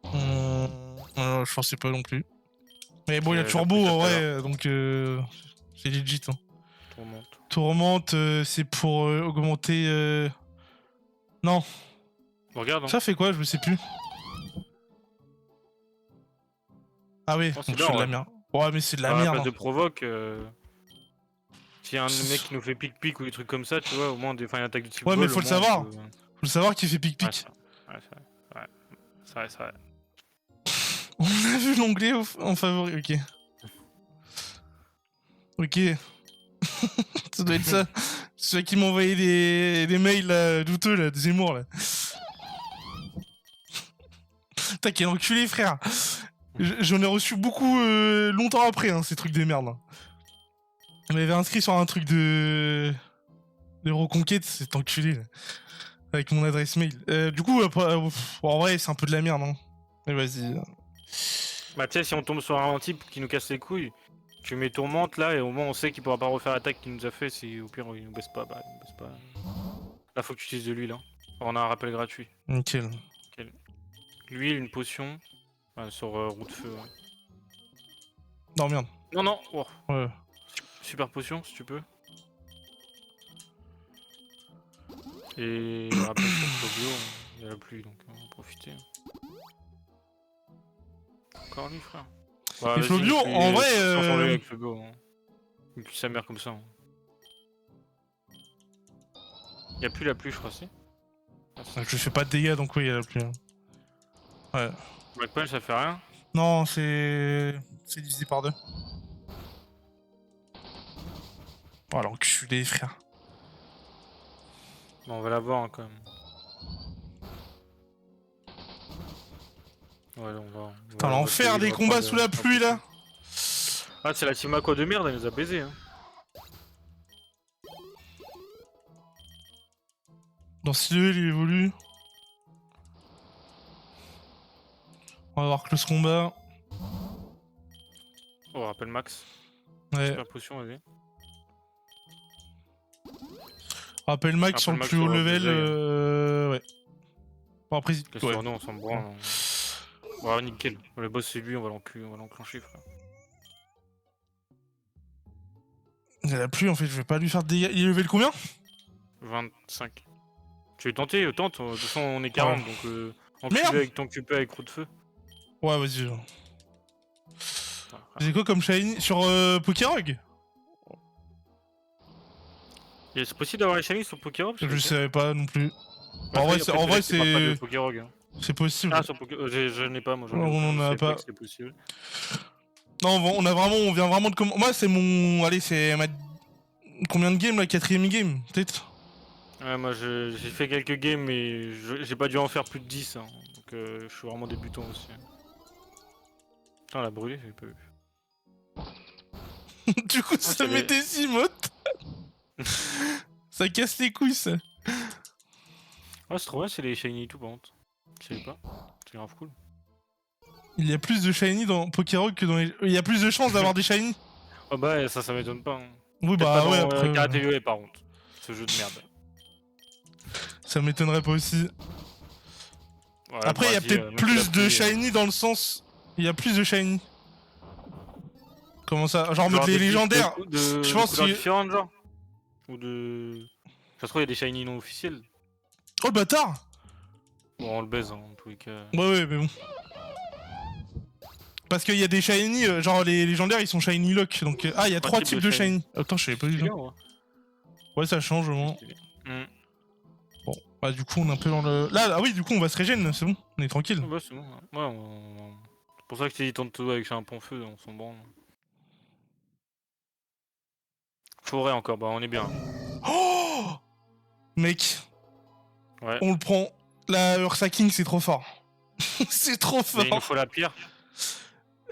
Je pensais pas non plus. Mais bon, il y a J'ai Turbo appris ça en tout à vrai, donc c'est legit. Hein. Tourmente. Tourmente, c'est pour augmenter. Non, Bon, regarde, hein. ça fait quoi? Je me sais plus. Ah oui, Oh, donc c'est je bien, fais de la ouais. merde. Ouais, mais c'est de la À la merde. place Hein. de provoque, s'il y a un mec qui nous fait pic-pic ou des trucs comme ça, tu vois, au moins, une attaque de type Ouais, mais vol, faut au le moins, on savoir. peut. Faut le savoir qu'il fait Ouais, pic-pic. ouais, c'est vrai, c'est vrai. On a vu l'onglet en favori, ok. Ok, ça doit être ça. C'est celui qui m'a envoyé des mails là, douteux, là, des Zemmour, là. Putain, quel enculé, frère. J'en ai reçu beaucoup longtemps après, hein, ces trucs de merde. Là. On m'avait inscrit sur un truc de reconquête, cet enculé, là, avec mon adresse mail. Du coup, en vrai, c'est un peu de la merde, hein. Mais vas-y. Bah, tu sais, si on tombe sur un type qui nous casse les couilles, tu mets tourmente là, et au moins, on sait qu'il pourra pas refaire l'attaque qu'il nous a fait. Si au pire, il nous baisse pas, bah, il nous baisse pas. Là, faut que tu utilises de l'huile, hein. On a un rappel gratuit. Nickel. L'huile, une potion. Sur roue de feu, ouais. Non, merde. Non, non, oh. Ouais. Super potion, si tu peux. Et rappel sur Flobio, il y a la pluie, donc on va en profiter. Encore lui, frère. Bah, Et vas-y, Flobio, en vrai, sans changer avec Flobio. Hein. Il tue sa mère comme ça. Hein. Y a plus la pluie, je crois, si. Ah, je fais pas de dégâts, donc oui, il y a la pluie. Hein. Ouais. Black Punch, ça fait rien. Non, c'est divisé par deux. Oh l'enculé, frère. Bon, on va la voir hein, quand même. Ouais, on va. Putain, l'enfer des combats sous la pluie là. Ah, c'est la team Aqua de merde, elle nous a baisé. Hein. Dans ce lieu, il évolue. On va voir close combat. Oh, rappel max. Ouais. Super potion, vas-y. Rappel max sur le plus haut level. Ouais. Bon, après, que sur nous, on s'en branle. Ouais, nickel. Le boss, c'est lui, on va l'enclencher, frère. Il a plu en fait, je vais pas lui faire de dégâts. Il est level combien? 25. Tu veux tenter? Tente. De toute façon, on est 40, donc enculé avec ton QP avec roue de feu. Ouais, vas-y. C'est quoi comme shiny sur Pokérog? C'est possible d'avoir les shiny sur Pokérog? Je savais pas non plus. Bah, en vrai, c'est. C'est possible. Ah, sur Pokérog, je n'ai pas, moi. On en a pas. C'est possible. Non, on vient vraiment de commencer. Moi, c'est mon. Allez, c'est ma. Combien de games là? 4ème game, peut-être? Ouais, moi j'ai fait quelques games, mais j'ai pas dû en faire plus de 10. Hein. Donc je suis vraiment débutant aussi. Putain, la brûlé, j'ai pas eu. Du coup, ça met des emotes. Ça casse les couilles, ça. Ouais, c'est trop bien, c'est les shiny et tout, par contre. Je savais pas. C'est grave cool. Il y a plus de shiny dans Pokérog que dans les. Il y a plus de chances d'avoir des shiny. Oh bah, ça m'étonne pas. Hein. Oui, bah ouais, après. Karate Violet, par contre. Ce jeu de merde. Ça m'étonnerait pas aussi. Ouais, après, il y a peut-être plus de shiny dans le sens. Il y a plus de shiny. Comment ça? Genre, mode les légendaires. Je pense que différentes, genre. Ou de. Ça se trouve, il y a des shiny non officiels. Oh le bâtard! Bon, on le baise, hein, en tous les cas. Ouais, mais bon. Parce qu'il y a des shiny, genre les légendaires ils sont shiny lock. Donc, il y a 3 types de shiny. Attends, je savais pas du tout. Ouais, ça change au moins. Bon, bah du coup, on est un peu dans le. Là, ah oui, du coup, on va se régène, c'est bon, on est tranquille. Ouais, c'est bon. Ouais, c'est pour ça que je t'ai dit tente avec un pont feu, on s'en branle. Forêt encore, bah on est bien. Oh mec, ouais. On le prend. La Ursa King, c'est trop fort. C'est trop fort. Mais il nous faut la pierre.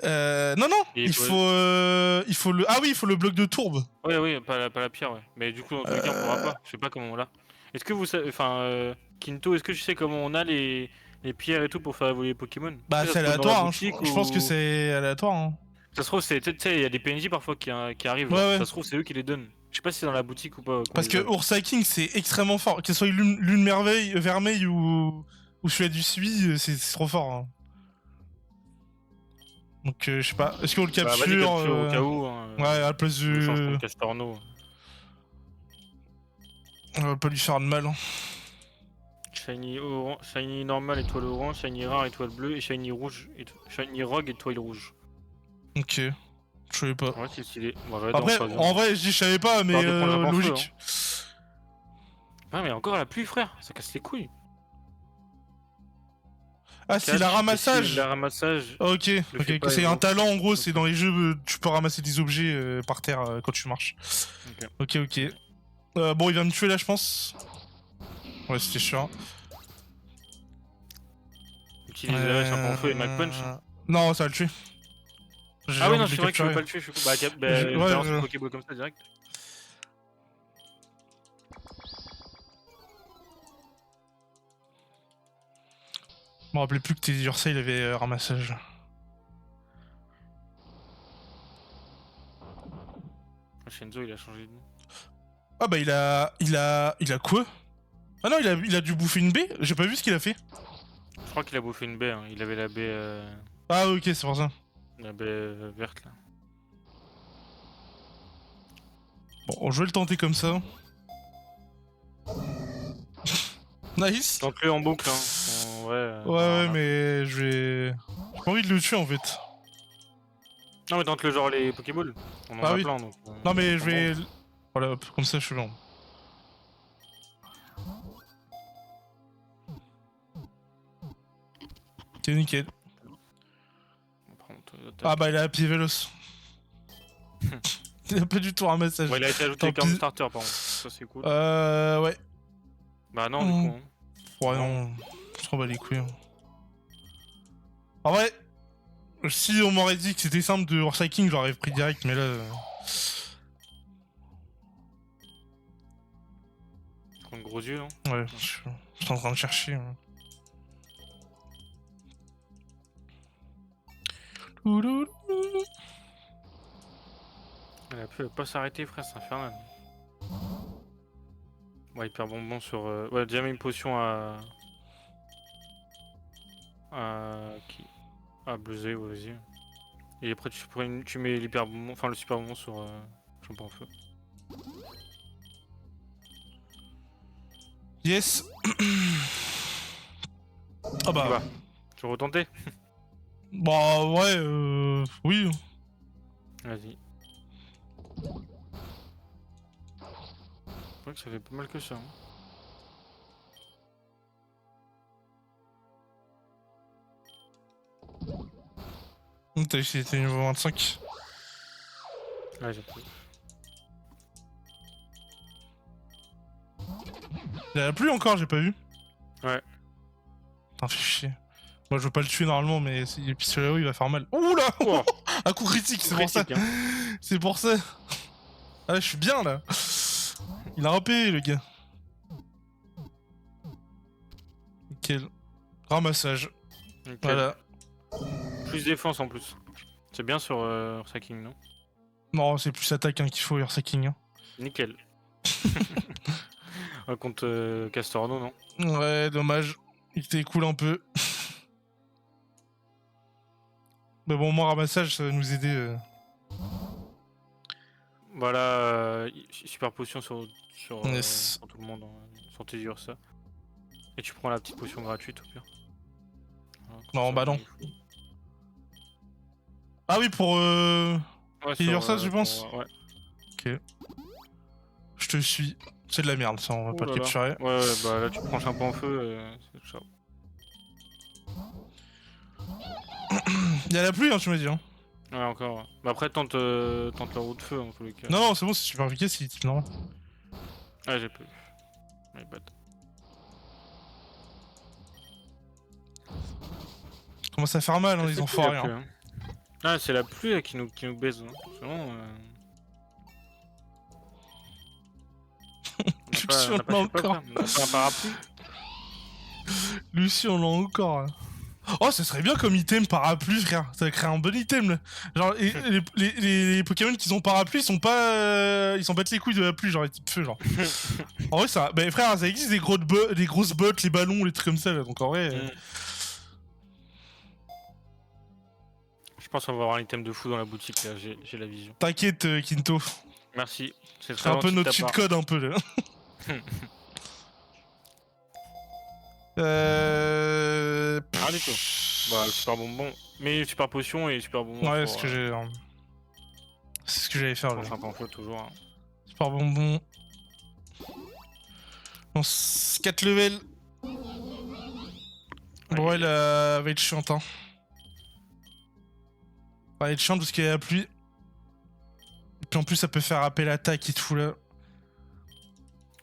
Non, il faut le. Ah oui, il faut le bloc de tourbe. Oui, pas la pierre, ouais. Mais du coup, dans tous les cas, on pourra pas. Je sais pas comment on l'a. Est-ce que vous savez. Enfin, Kinto, est-ce que tu sais comment on a les les pierres et tout pour faire évoluer les Pokémon. Bah, Ça c'est se trouve dans la aléatoire, hein. boutique Je pense que ou- c'est aléatoire, hein. Ça se trouve, c'est, tu sais, il y a des PNJ parfois qui arrivent. Ouais, Genre. ouais. Ça se trouve, c'est eux qui les donnent. Je sais pas si c'est dans la boutique ou pas. qu'on Parce les que a. Ursa King, c'est extrêmement fort. Que ce soit Lune Merveille, Vermeil ou celui du Suivi, c'est trop fort. Hein. Donc, je sais pas. Est-ce qu'on le Bah, vas-y, capture capture au cas où. Hein, Ouais, à la place on le change du. contre Castorno. On va pas lui faire de mal. Hein. Shiny normal, étoile orange, Shiny rare, étoile bleue, et Shiny rouge, Shiny rogue, étoile rouge. Ok. Je savais pas. Ouais, c'est stylé. Bon, ouais, Après, non, en vrai, je dis je savais pas, mais Par de prendre un bon feu, logique. Ah, mais encore la pluie, frère. Ça casse les couilles. Ah, c'est la ramassage. Le ramassage. Ok, Le fais ok, pas, c'est un Evo. talent en gros, Ok. c'est dans les jeux, tu peux ramasser des objets par terre quand tu marches. Ok. Ok. Bon, il va me tuer là, je pense. Ouais, c'était sûr. Utilise la hache un peu en feu et Mag Punch. Non, ça va le tuer. J'ai Ah oui, envie non, de le c'est vrai que je veux capturer. pas le tuer. Je peux... Bah, Ouais, balance une Pokéball comme ça direct. Je me rappelais plus que tes Ursa, il avait ramassage. Shenzo, il a changé de nom. Ah bah il a quoi? Ah non, il a dû bouffer une baie. J'ai pas vu ce qu'il a fait. Je crois qu'il a bouffé une baie. Hein. Il avait la baie, Ah ok, c'est pour ça. la baie verte là. Bon, je vais le tenter comme ça. Nice. Tente-le en boucle. Hein. Ouais, Ouais, mais je vais. J'ai pas envie de le tuer en fait. Non, mais tente-le genre les Pokéballs. On en Ah a oui. plein donc. Non mais je bon. vais. Voilà, hop, comme ça je suis lent. Ok, nickel. Par contre, Ah bah il a pied véloce. Il a pas du tout ramassage. Ouais, il a été ajouté Tant avec un pis. starter par contre. Ça c'est cool. Ouais. Bah non, du coup. Hein. Ouais, non. Je m'en bats les couilles. Hein. En vrai, si on m'aurait dit que c'était simple de Ursa King, j'aurais pris direct, mais là. Prends de gros yeux, non? Ouais, je suis en train de chercher. Hein. Elle a pu pas s'arrêter, frère, c'est infernal. Ouais, hyper bonbon sur. Ouais, déjà mis une potion à. Qui? À Bleu ouais, vas-y. Et après, tu mets l'hyper bonbon, enfin le super bonbon sur. Champ en feu. Yes. Ah bah. Bah, tu veux retenter? Bah ouais, oui. Vas-y. Je crois que ça fait pas mal que ça. Hein. T'as essayé t'es niveau 25. Ouais, j'ai pris. Il y en a plus encore, j'ai pas vu. Ouais. Putain, fais chier. Moi je veux pas le tuer normalement, mais et puis celui-là il va faire mal. Ouh là. Oh. Un coup critique, c'est pour ça. Critique, hein. C'est pour ça. Ah là, je suis bien là. Il a rampé le gars. Nickel. Ramassage. Nickel. Voilà. Plus défense en plus. C'est bien sur Sacking, non? Non, c'est plus attaque hein, qu'il faut, Ursa King. Hein. Nickel. Contre Castorno, non? Ouais, dommage. Il t'écoule un peu. Mais bon, moi, ramassage, ça va nous aider. Voilà, super potion sur Yes. sur tout le monde, hein, sur tes ça. Et tu prends la petite potion gratuite au pire. Voilà, comme Non, ça, bah non. il faut- Ah oui, pour Ouais, Figure ça, je pense. ouais. Ok. Je te suis. C'est de la merde, ça, on va Ouh pas le là là. capturer. Ouais, bah là tu prends un peu en feu, c'est ciao. Il y a la pluie, hein, tu m'as dit. Hein. Ouais, encore. Ouais. Bah après, tente la roue de feu en tous les cas. Non, non, c'est bon, c'est super efficace, c'est type normal. Ah, j'ai pas vu. My bad. Commence à faire mal, hein, les C'est enfoirés. plus, Hein. hein. Ah, c'est la pluie là, qui nous baise. Hein. C'est vraiment. Tu me surprends encore. On a pas un parapluie. Lucie, on l'a encore. Là. Oh, ça serait bien comme item parapluie, frère. Ça crée un bon item là. Genre, les Pokémon qui ont parapluie, ils sont pas. Ils s'en battent les couilles de la pluie, genre les types feu, genre. En vrai, ça. Bah, frère, ça existe des grosses bottes, les ballons, les trucs comme ça là. Donc en vrai. Je pense qu'on va avoir un item de fou dans la boutique là, j'ai la vision. T'inquiète, Kinto. Merci. C'est un peu notre cheat code, un peu là. Ah, du tout. Bah, super bonbon. Mais super potion et super bonbon. Ouais, c'est ce que j'ai. C'est ce que j'allais faire là. Enfin, un peu toujours. Hein. Super bonbon. Bon, 4 levels. Bon, elle va être chiante, hein. Va être chiante parce qu'il y a la pluie. Et puis en plus, ça peut faire appel à l'attaque et tout là.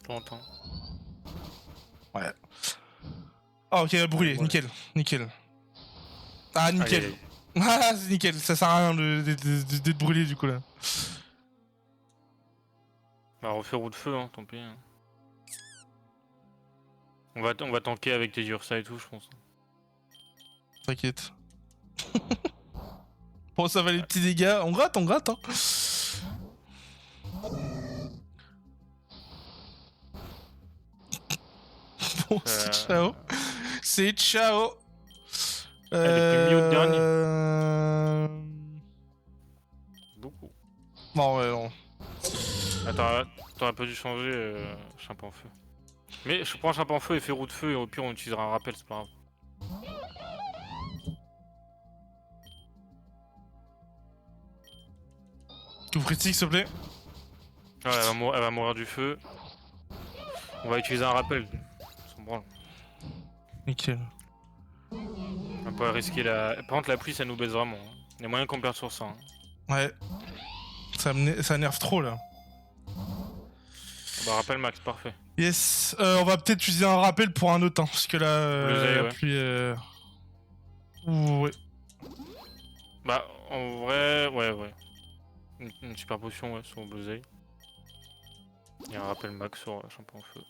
J'entends. Ouais. Ah, ok, elle a brûlé, Ouais. nickel, nickel. Ah, nickel. Allez. Ah, c'est nickel, ça sert à rien d'être brûlé du coup là. Bah, refait roue de feu, hein, tant pis. Hein. On va tanker avec tes Ursa et tout, je pense. T'inquiète. Bon, ça va les petits dégâts. On gratte, hein. Bon, c'est ciao. C'est ciao. depuis mi-août dernier. Beaucoup. Bon, ouais, non. Attends, t'aurais pas dû changer Chimp en feu. Mais je prends Chimp en feu et fais roue de feu et au pire on utilisera un rappel, c'est pas grave. Tout critique, s'il te plaît. Ouais, elle va mourir du feu. On va utiliser un rappel. On s'en branle. Nickel. On va pas risquer la... Par contre la pluie ça nous baisse vraiment. Hein. Il y a moyen qu'on perde sur ça. Hein. Ouais. Ça nerve trop là. Bah rappel max, parfait. Yes. On va peut-être utiliser un rappel pour un autre, hein, parce que là, ouais. la pluie... Ouais. Bah en vrai, ouais. Une super potion ouais, sur Bluesail. Et un rappel max sur Chimp en feu.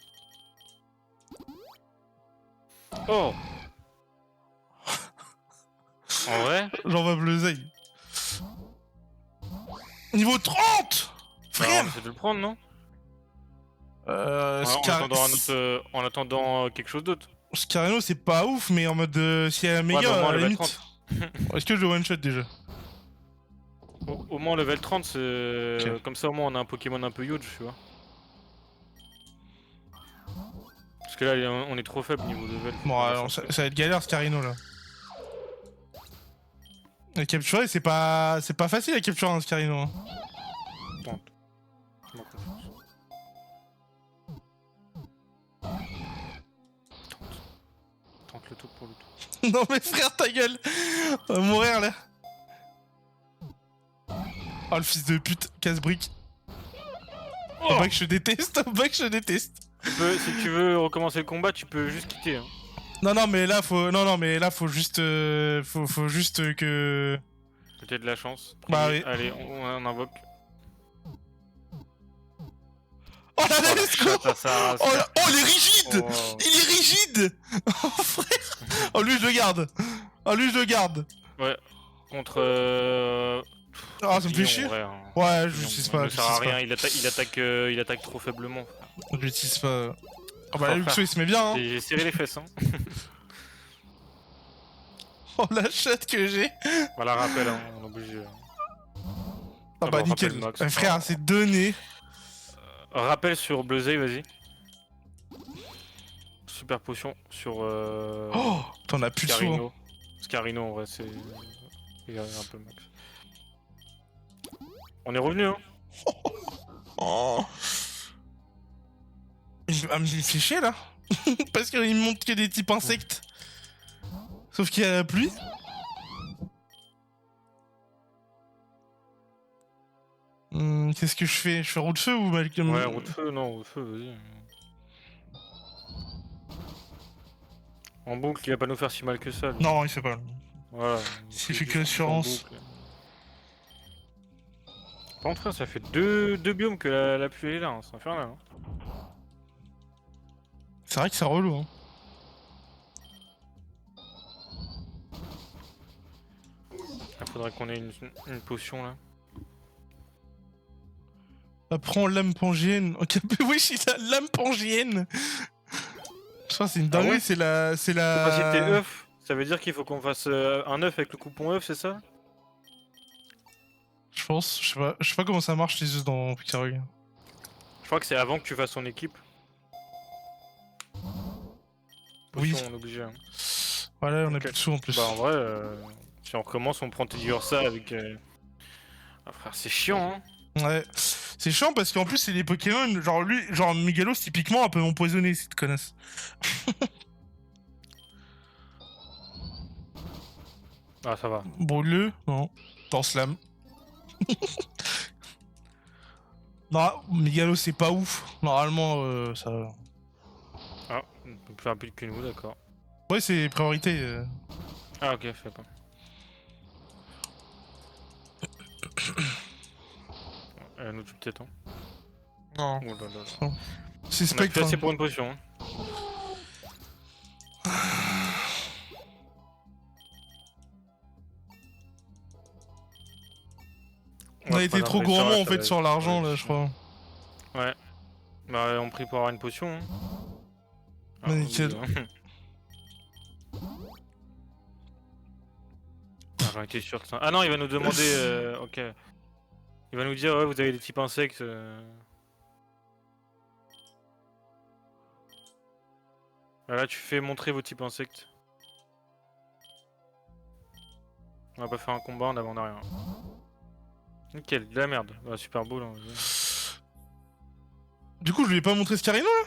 Oh. En vrai J'envoie Bleuzeil. Niveau 30 frère. On essaie de le prendre, non? En attendant quelque chose d'autre. Scarino, c'est pas ouf, mais en mode si elle est méga, Ouais, bah, au moins, à la level limite. Est-ce que je le one shot déjà? Au moins level 30, c'est Okay. comme ça au moins on a un Pokémon un peu huge, tu vois. Parce que là on est trop faible niveau level. Bon, alors, ça va être galère Scarino là. À capturer, c'est pas facile à capturer un Scarino. Hein. Tente. Fais-moi confiance. Tente le tout pour le tout. Non mais frère, ta gueule. On va mourir là. Oh le fils de pute, casse-brique. Oh bah que je déteste, Si tu veux recommencer le combat, tu peux juste quitter. Hein. Non mais là faut juste faut juste que Peut-être de la chance. Bah oui. Allez, on invoque. Oh la let's go. Oh, il est rigide. Oh. Il est rigide. Oh frère. Oh lui je le garde. Ouais. Contre Ah ça me fait chier. Vrai, hein. Ouais je l'utilise pas. Il sert à rien, il attaque trop faiblement. Je l'utilise pas. Oh bah Luxo il se met bien hein. J'ai serré les fesses hein. Oh la chatte que j'ai. Voilà, rappel, hein, on est obligé. Ah bah nickel. Max, frère, c'est donné. Rappel sur Bluesail, vas-y. Super potion sur. Oh, t'en as plus de sous. Hein. Scarino, en vrai, c'est. Il y a un peu max. On est revenu, hein. Oh. Il me fait chier là. Parce qu'il me montre que des types insectes. Sauf qu'il y a la pluie. Qu'est-ce que je fais? Je fais roue de feu ou Malcolm? Ouais, roue de feu, non, roue de feu, vas-y. En boucle, il va pas nous faire si mal que ça. Lui. Non, il fait pas. Voilà. Il fait que l'assurance. Par contre, ça fait deux biomes que la pluie est là, hein. C'est infernal. Hein. C'est vrai que c'est relou. Hein. Faudrait qu'on ait une potion là. Apprends l'âme pangienne. Ok, oui, c'est la lame pangienne. Je crois que c'est une dinguerie, ouais c'est la. C'est Capacité la. œuf. Ça veut dire qu'il faut qu'on fasse un œuf avec le coupon œuf, c'est ça? Je pense, je sais pas comment ça marche les œufs dans Pixarug. Je crois que c'est avant que tu fasses ton équipe. Oui. Potion, on est obligé. Hein. Voilà, on a Ok. plus de sous en plus. Bah en vrai, si on recommence, on prend ça avec... Ah frère, c'est chiant, hein. Ouais. C'est chiant parce qu'en plus, c'est des Pokémon. Genre, lui, genre Megalos, typiquement, un peu empoisonné, si tu connaisses. Ah, ça va. Brûle-le, non. Dans Slam. Non, Megalos, c'est pas ouf. Normalement, ça va. Ah, on peut faire un peu que nous, d'accord. Ouais, c'est priorité. Ah, ok, je sais pas. Nous, tu peut-être, hein. Non. Oh là là. C'est On a Spectre. plus assez Hein. pour une potion. Hein. On a été trop gourmand en fait sur l'argent là, je crois. Ouais. Bah, on prie pour avoir une potion. Hein. Ah, Bah, nickel. Ah, j'en étais sûr que ça. Ah non, il va nous demander. Ok. Il va nous dire, ouais, vous avez des types insectes. Là, tu fais montrer vos types insectes. On va pas faire un combat, on a rien. Nickel, de la merde. Bah, super beau là. Du coup, je lui ai pas montré Scarino là.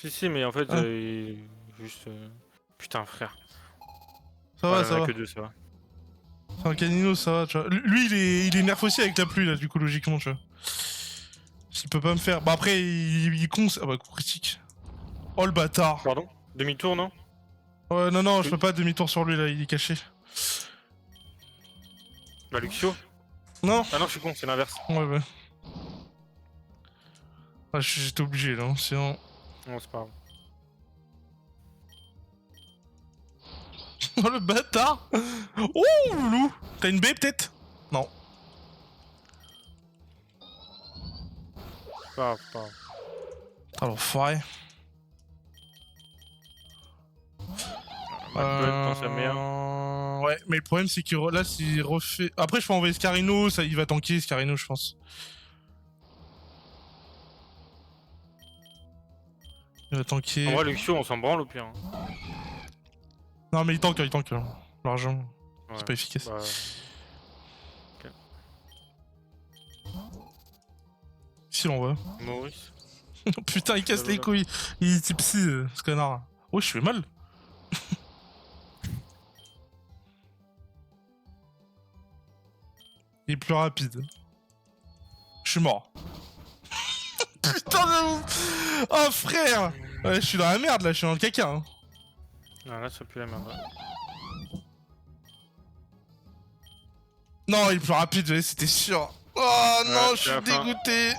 Si, mais en fait, Ah. juste. Putain, frère. Ça va, Ouais, ça on a va. que deux, ça va. C'est un canino, ça va, tu vois. Lui, il est nerf aussi avec la pluie là, du coup, logiquement, tu vois. Il peut pas me faire. Bah après, il est con. Ah bah, coup critique. Oh le bâtard. Pardon? Demi-tour, non? Ouais, non, je Oui. peux pas demi-tour sur lui là, il est caché. Bah, Luxio? Non. Ah non, je suis con, c'est l'inverse. Ouais. Ah, j'étais obligé là, hein, sinon. Non, c'est pas grave. Oh le bâtard. Oh loulou. T'as une baie peut-être? Non. Pas grave, pas grave. Ah l'enfoiré. McButt dans sa merde. Ouais, mais le problème c'est que là, s'il refait. Après, je peux envoyer Scarino, ça, il va tanker Scarino, je pense. Il va tanker. En vrai, Luxio, on s'en branle au pire. Hein. Non, mais il tank, l'argent. Ouais. C'est pas efficace. Bah... Ok. Si l'on va. Maurice. Putain, il casse les couilles. Il est type psy, ce connard. Oh, je fais mal. Il est plus rapide. Je suis mort. Putain de ouf. Oh frère. Ouais, je suis dans la merde là, je suis dans le caca. Hein. Ah, là, ça pue la merde. Ouais. Non, il est plus rapide, ouais, c'était sûr. Oh non, je suis la fin. dégoûté.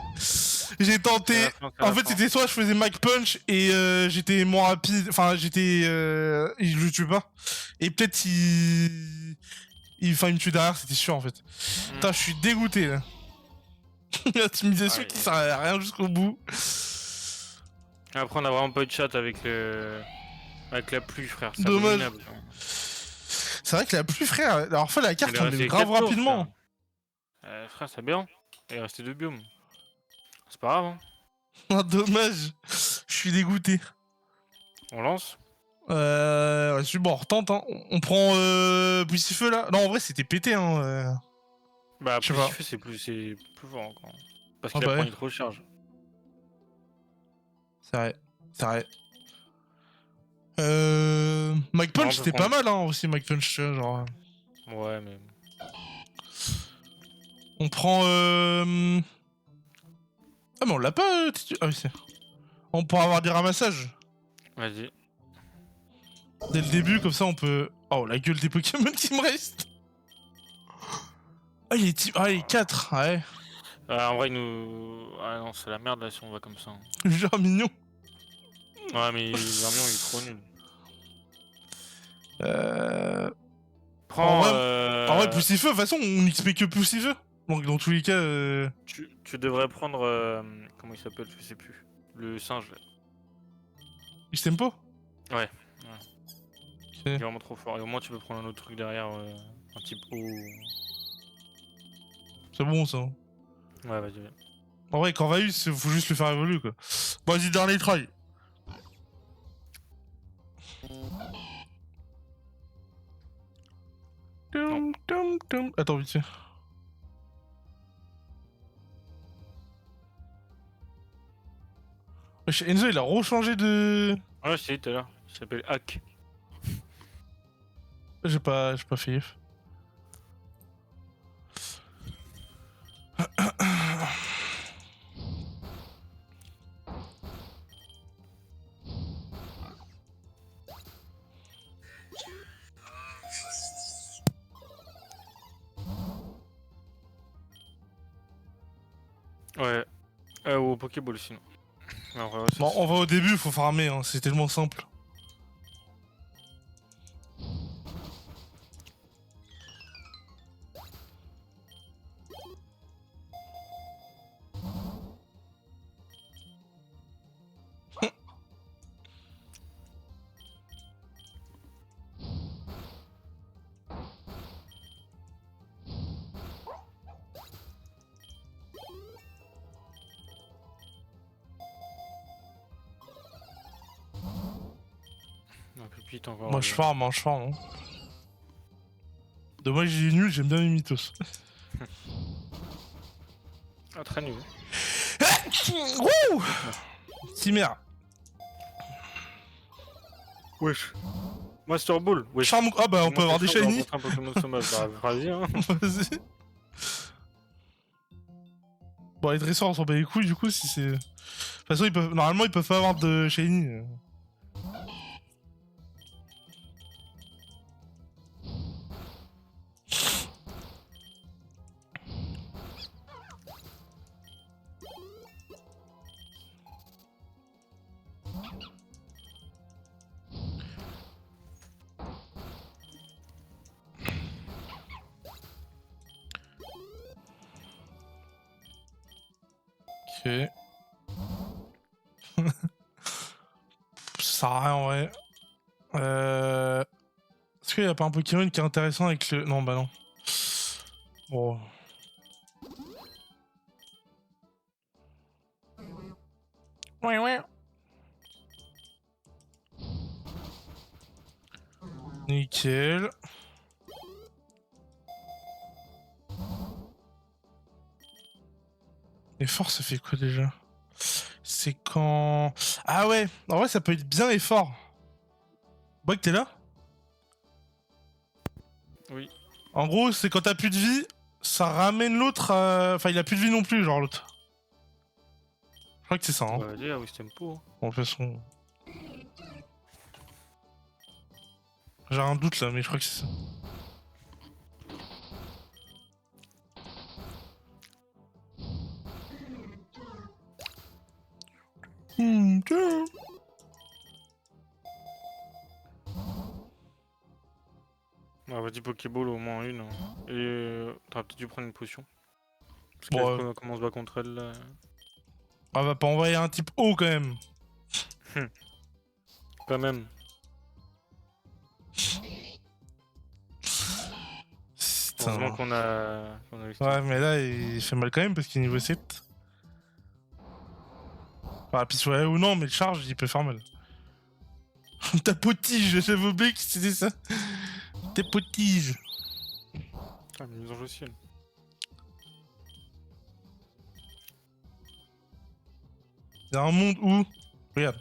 J'ai tenté. En fait, c'était soit je faisais Mac Punch et j'étais moins rapide. Enfin, j'étais. Je le tue pas. Et peut-être il me tue derrière, c'était sûr en fait. Putain, je suis dégoûté là. L'optimisation qui sert à rien jusqu'au bout. Après, on a vraiment pas eu de chat avec la pluie, frère. C'est Dommage. abominable. C'est vrai que la pluie, frère. Alors, fois la carte, Il est on resté est grave 4 tours, rapidement. Frère, c'est bien. Il est resté 2 biomes. C'est pas grave, hein. Ah, dommage. Je suis dégoûté. On lance. Ouais, bon, on retente, hein. On prend Poussifeu là. Non, en vrai, c'était pété, hein. Bah, Je sais pas. c'est plus fort encore. Parce Ah qu'il bah a ouais. pris trop de charge. C'est vrai. Mike Punch, c'était pas mal, hein, aussi, Mike Punch, tu vois, genre. Ouais, mais. On prend. Ah, mais on l'a pas. Ah, oui, c'est. On pourra avoir des ramassages. Vas-y. Dès le début, comme ça, on peut. Oh, la gueule des Pokémon qui me restent. Ah, il est 4, ouais. En vrai, il nous. Ah non, c'est la merde là si on va comme ça. Genre mignon. Ouais, mais Vermion, il est trop nul. En Prends. vrai, En vrai, Poussifeu, de toute façon, on XP que Poussifeu. Donc dans tous les cas... tu devrais prendre... comment il s'appelle? Je sais plus. Le singe, là. X-Tempo. Ouais. Il est Ok. vraiment trop fort. Et au moins, tu peux prendre un autre truc derrière, un type haut. C'est bon, ça. Ouais, vas-y, viens. En vrai, Corvus, faut juste le faire évoluer, quoi. Bon, vas-y, dernier try. Attends, vite fait. Wesh, Enzo, il a rechangé de... Ouais, je t'ai dit tout à l'heure. Ça s'appelle Hack. J'ai pas fait gaffe. Ouais. Ou au Pokéball sinon. Mais en vrai, ouais, ça, Bon, on va au début, faut farmer, hein. C'est tellement simple. un peu vite encore. Moi, je farm, hein, je farm. Hein. De moi, j'ai nul, j'aime bien les mythos. Ah, très nul. Wouh Chimère. Wesh. Master Ball. Wesh. Charme... Ah bah, on peut avoir des shiny. Un Pokémon sauvage. Bah, vas-y, hein. Vas-y. Bon, les dresseurs, on s'en bat les couilles, du coup, si c'est... De toute façon, normalement, ils peuvent pas avoir de shiny. Ok. Ça sert à rien, en vrai. Est-ce qu'il y a pas un Pokémon qui est intéressant avec le... Non, bah non. Bon... Ouais, ouais. Nickel. Effort, ça fait quoi déjà? C'est quand... Ah ouais, en vrai, ça peut être bien effort. Bug, t'es là? Oui. En gros, c'est quand t'as plus de vie, ça ramène l'autre à... Enfin, il a plus de vie non plus, genre l'autre. Je crois que c'est ça, hein. Bah, vas-y, ah oui, c'est tempo. Hein. Bon, de toute façon... J'ai un doute là, mais je crois que c'est ça. Tiens. Ah, vas-y, Pokéball, au moins une. Hein. Et t'aurais peut-être dû prendre une potion. Parce Bon, qu'elle commence pas contre elle là. on va pas envoyer un type haut quand même. Quand même. Heureusement qu'on a eu ça. Ouais, mais là, il fait mal quand même parce qu'il est niveau 7. Enfin, puis soit ou non, mais le charge, il peut faire mal. Ta potige, j'avais oublié que c'était ça. Tes potiges. Ah, mais ils ont joué aussi. Elle. Il y a un monde où... Regarde.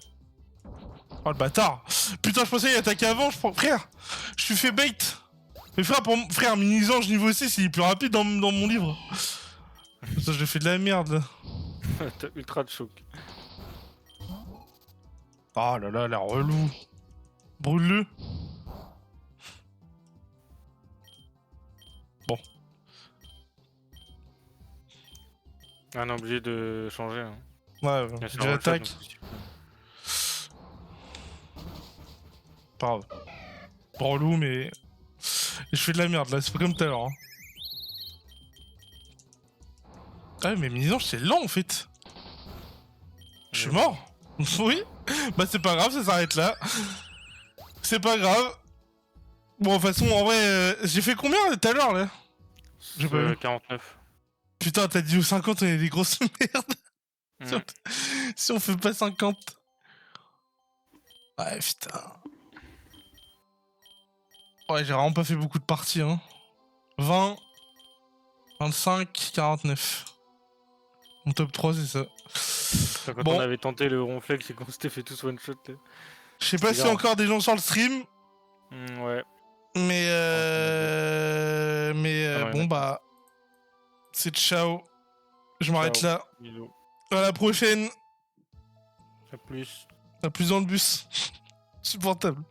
Oh le bâtard. Putain, je pensais qu'il attaquait avant, frère. Je suis fait bait. Mais frère, mini-ange niveau 6, il est plus rapide dans mon livre. Ça, je fais de la merde, là. T'as ultra de choc. Oh là là, la relou. Brûle-le. Bon. Ah, on est obligé de changer. Hein. Ouais, j'ai l'attaque. Pas grave. Relou, mais... Je fais de la merde là, c'est pas comme tout à l'heure. Hein. Ah ouais, mais Mini-Ange c'est lent en fait. Je suis mort. Oui. Bah c'est pas grave, ça s'arrête là. C'est pas grave. Bon, de toute façon, en vrai, j'ai fait combien tout à l'heure là? J'ai pas vu. 49. Putain, t'as dit aux 50, on est des grosses merdes. Si on fait pas 50. Ouais, putain. Ouais, j'ai vraiment pas fait beaucoup de parties, hein. 20, 25, 49. Mon top 3, c'est ça. Quand Bon. on avait tenté le ronflex et qu'on s'était fait tous one shot. Je sais pas s'il y a encore des gens sur le stream. Ouais. Mais non, bon bah c'est ciao. Je m'arrête là. Bisous. À la prochaine. À plus. À plus dans le bus. Supportable.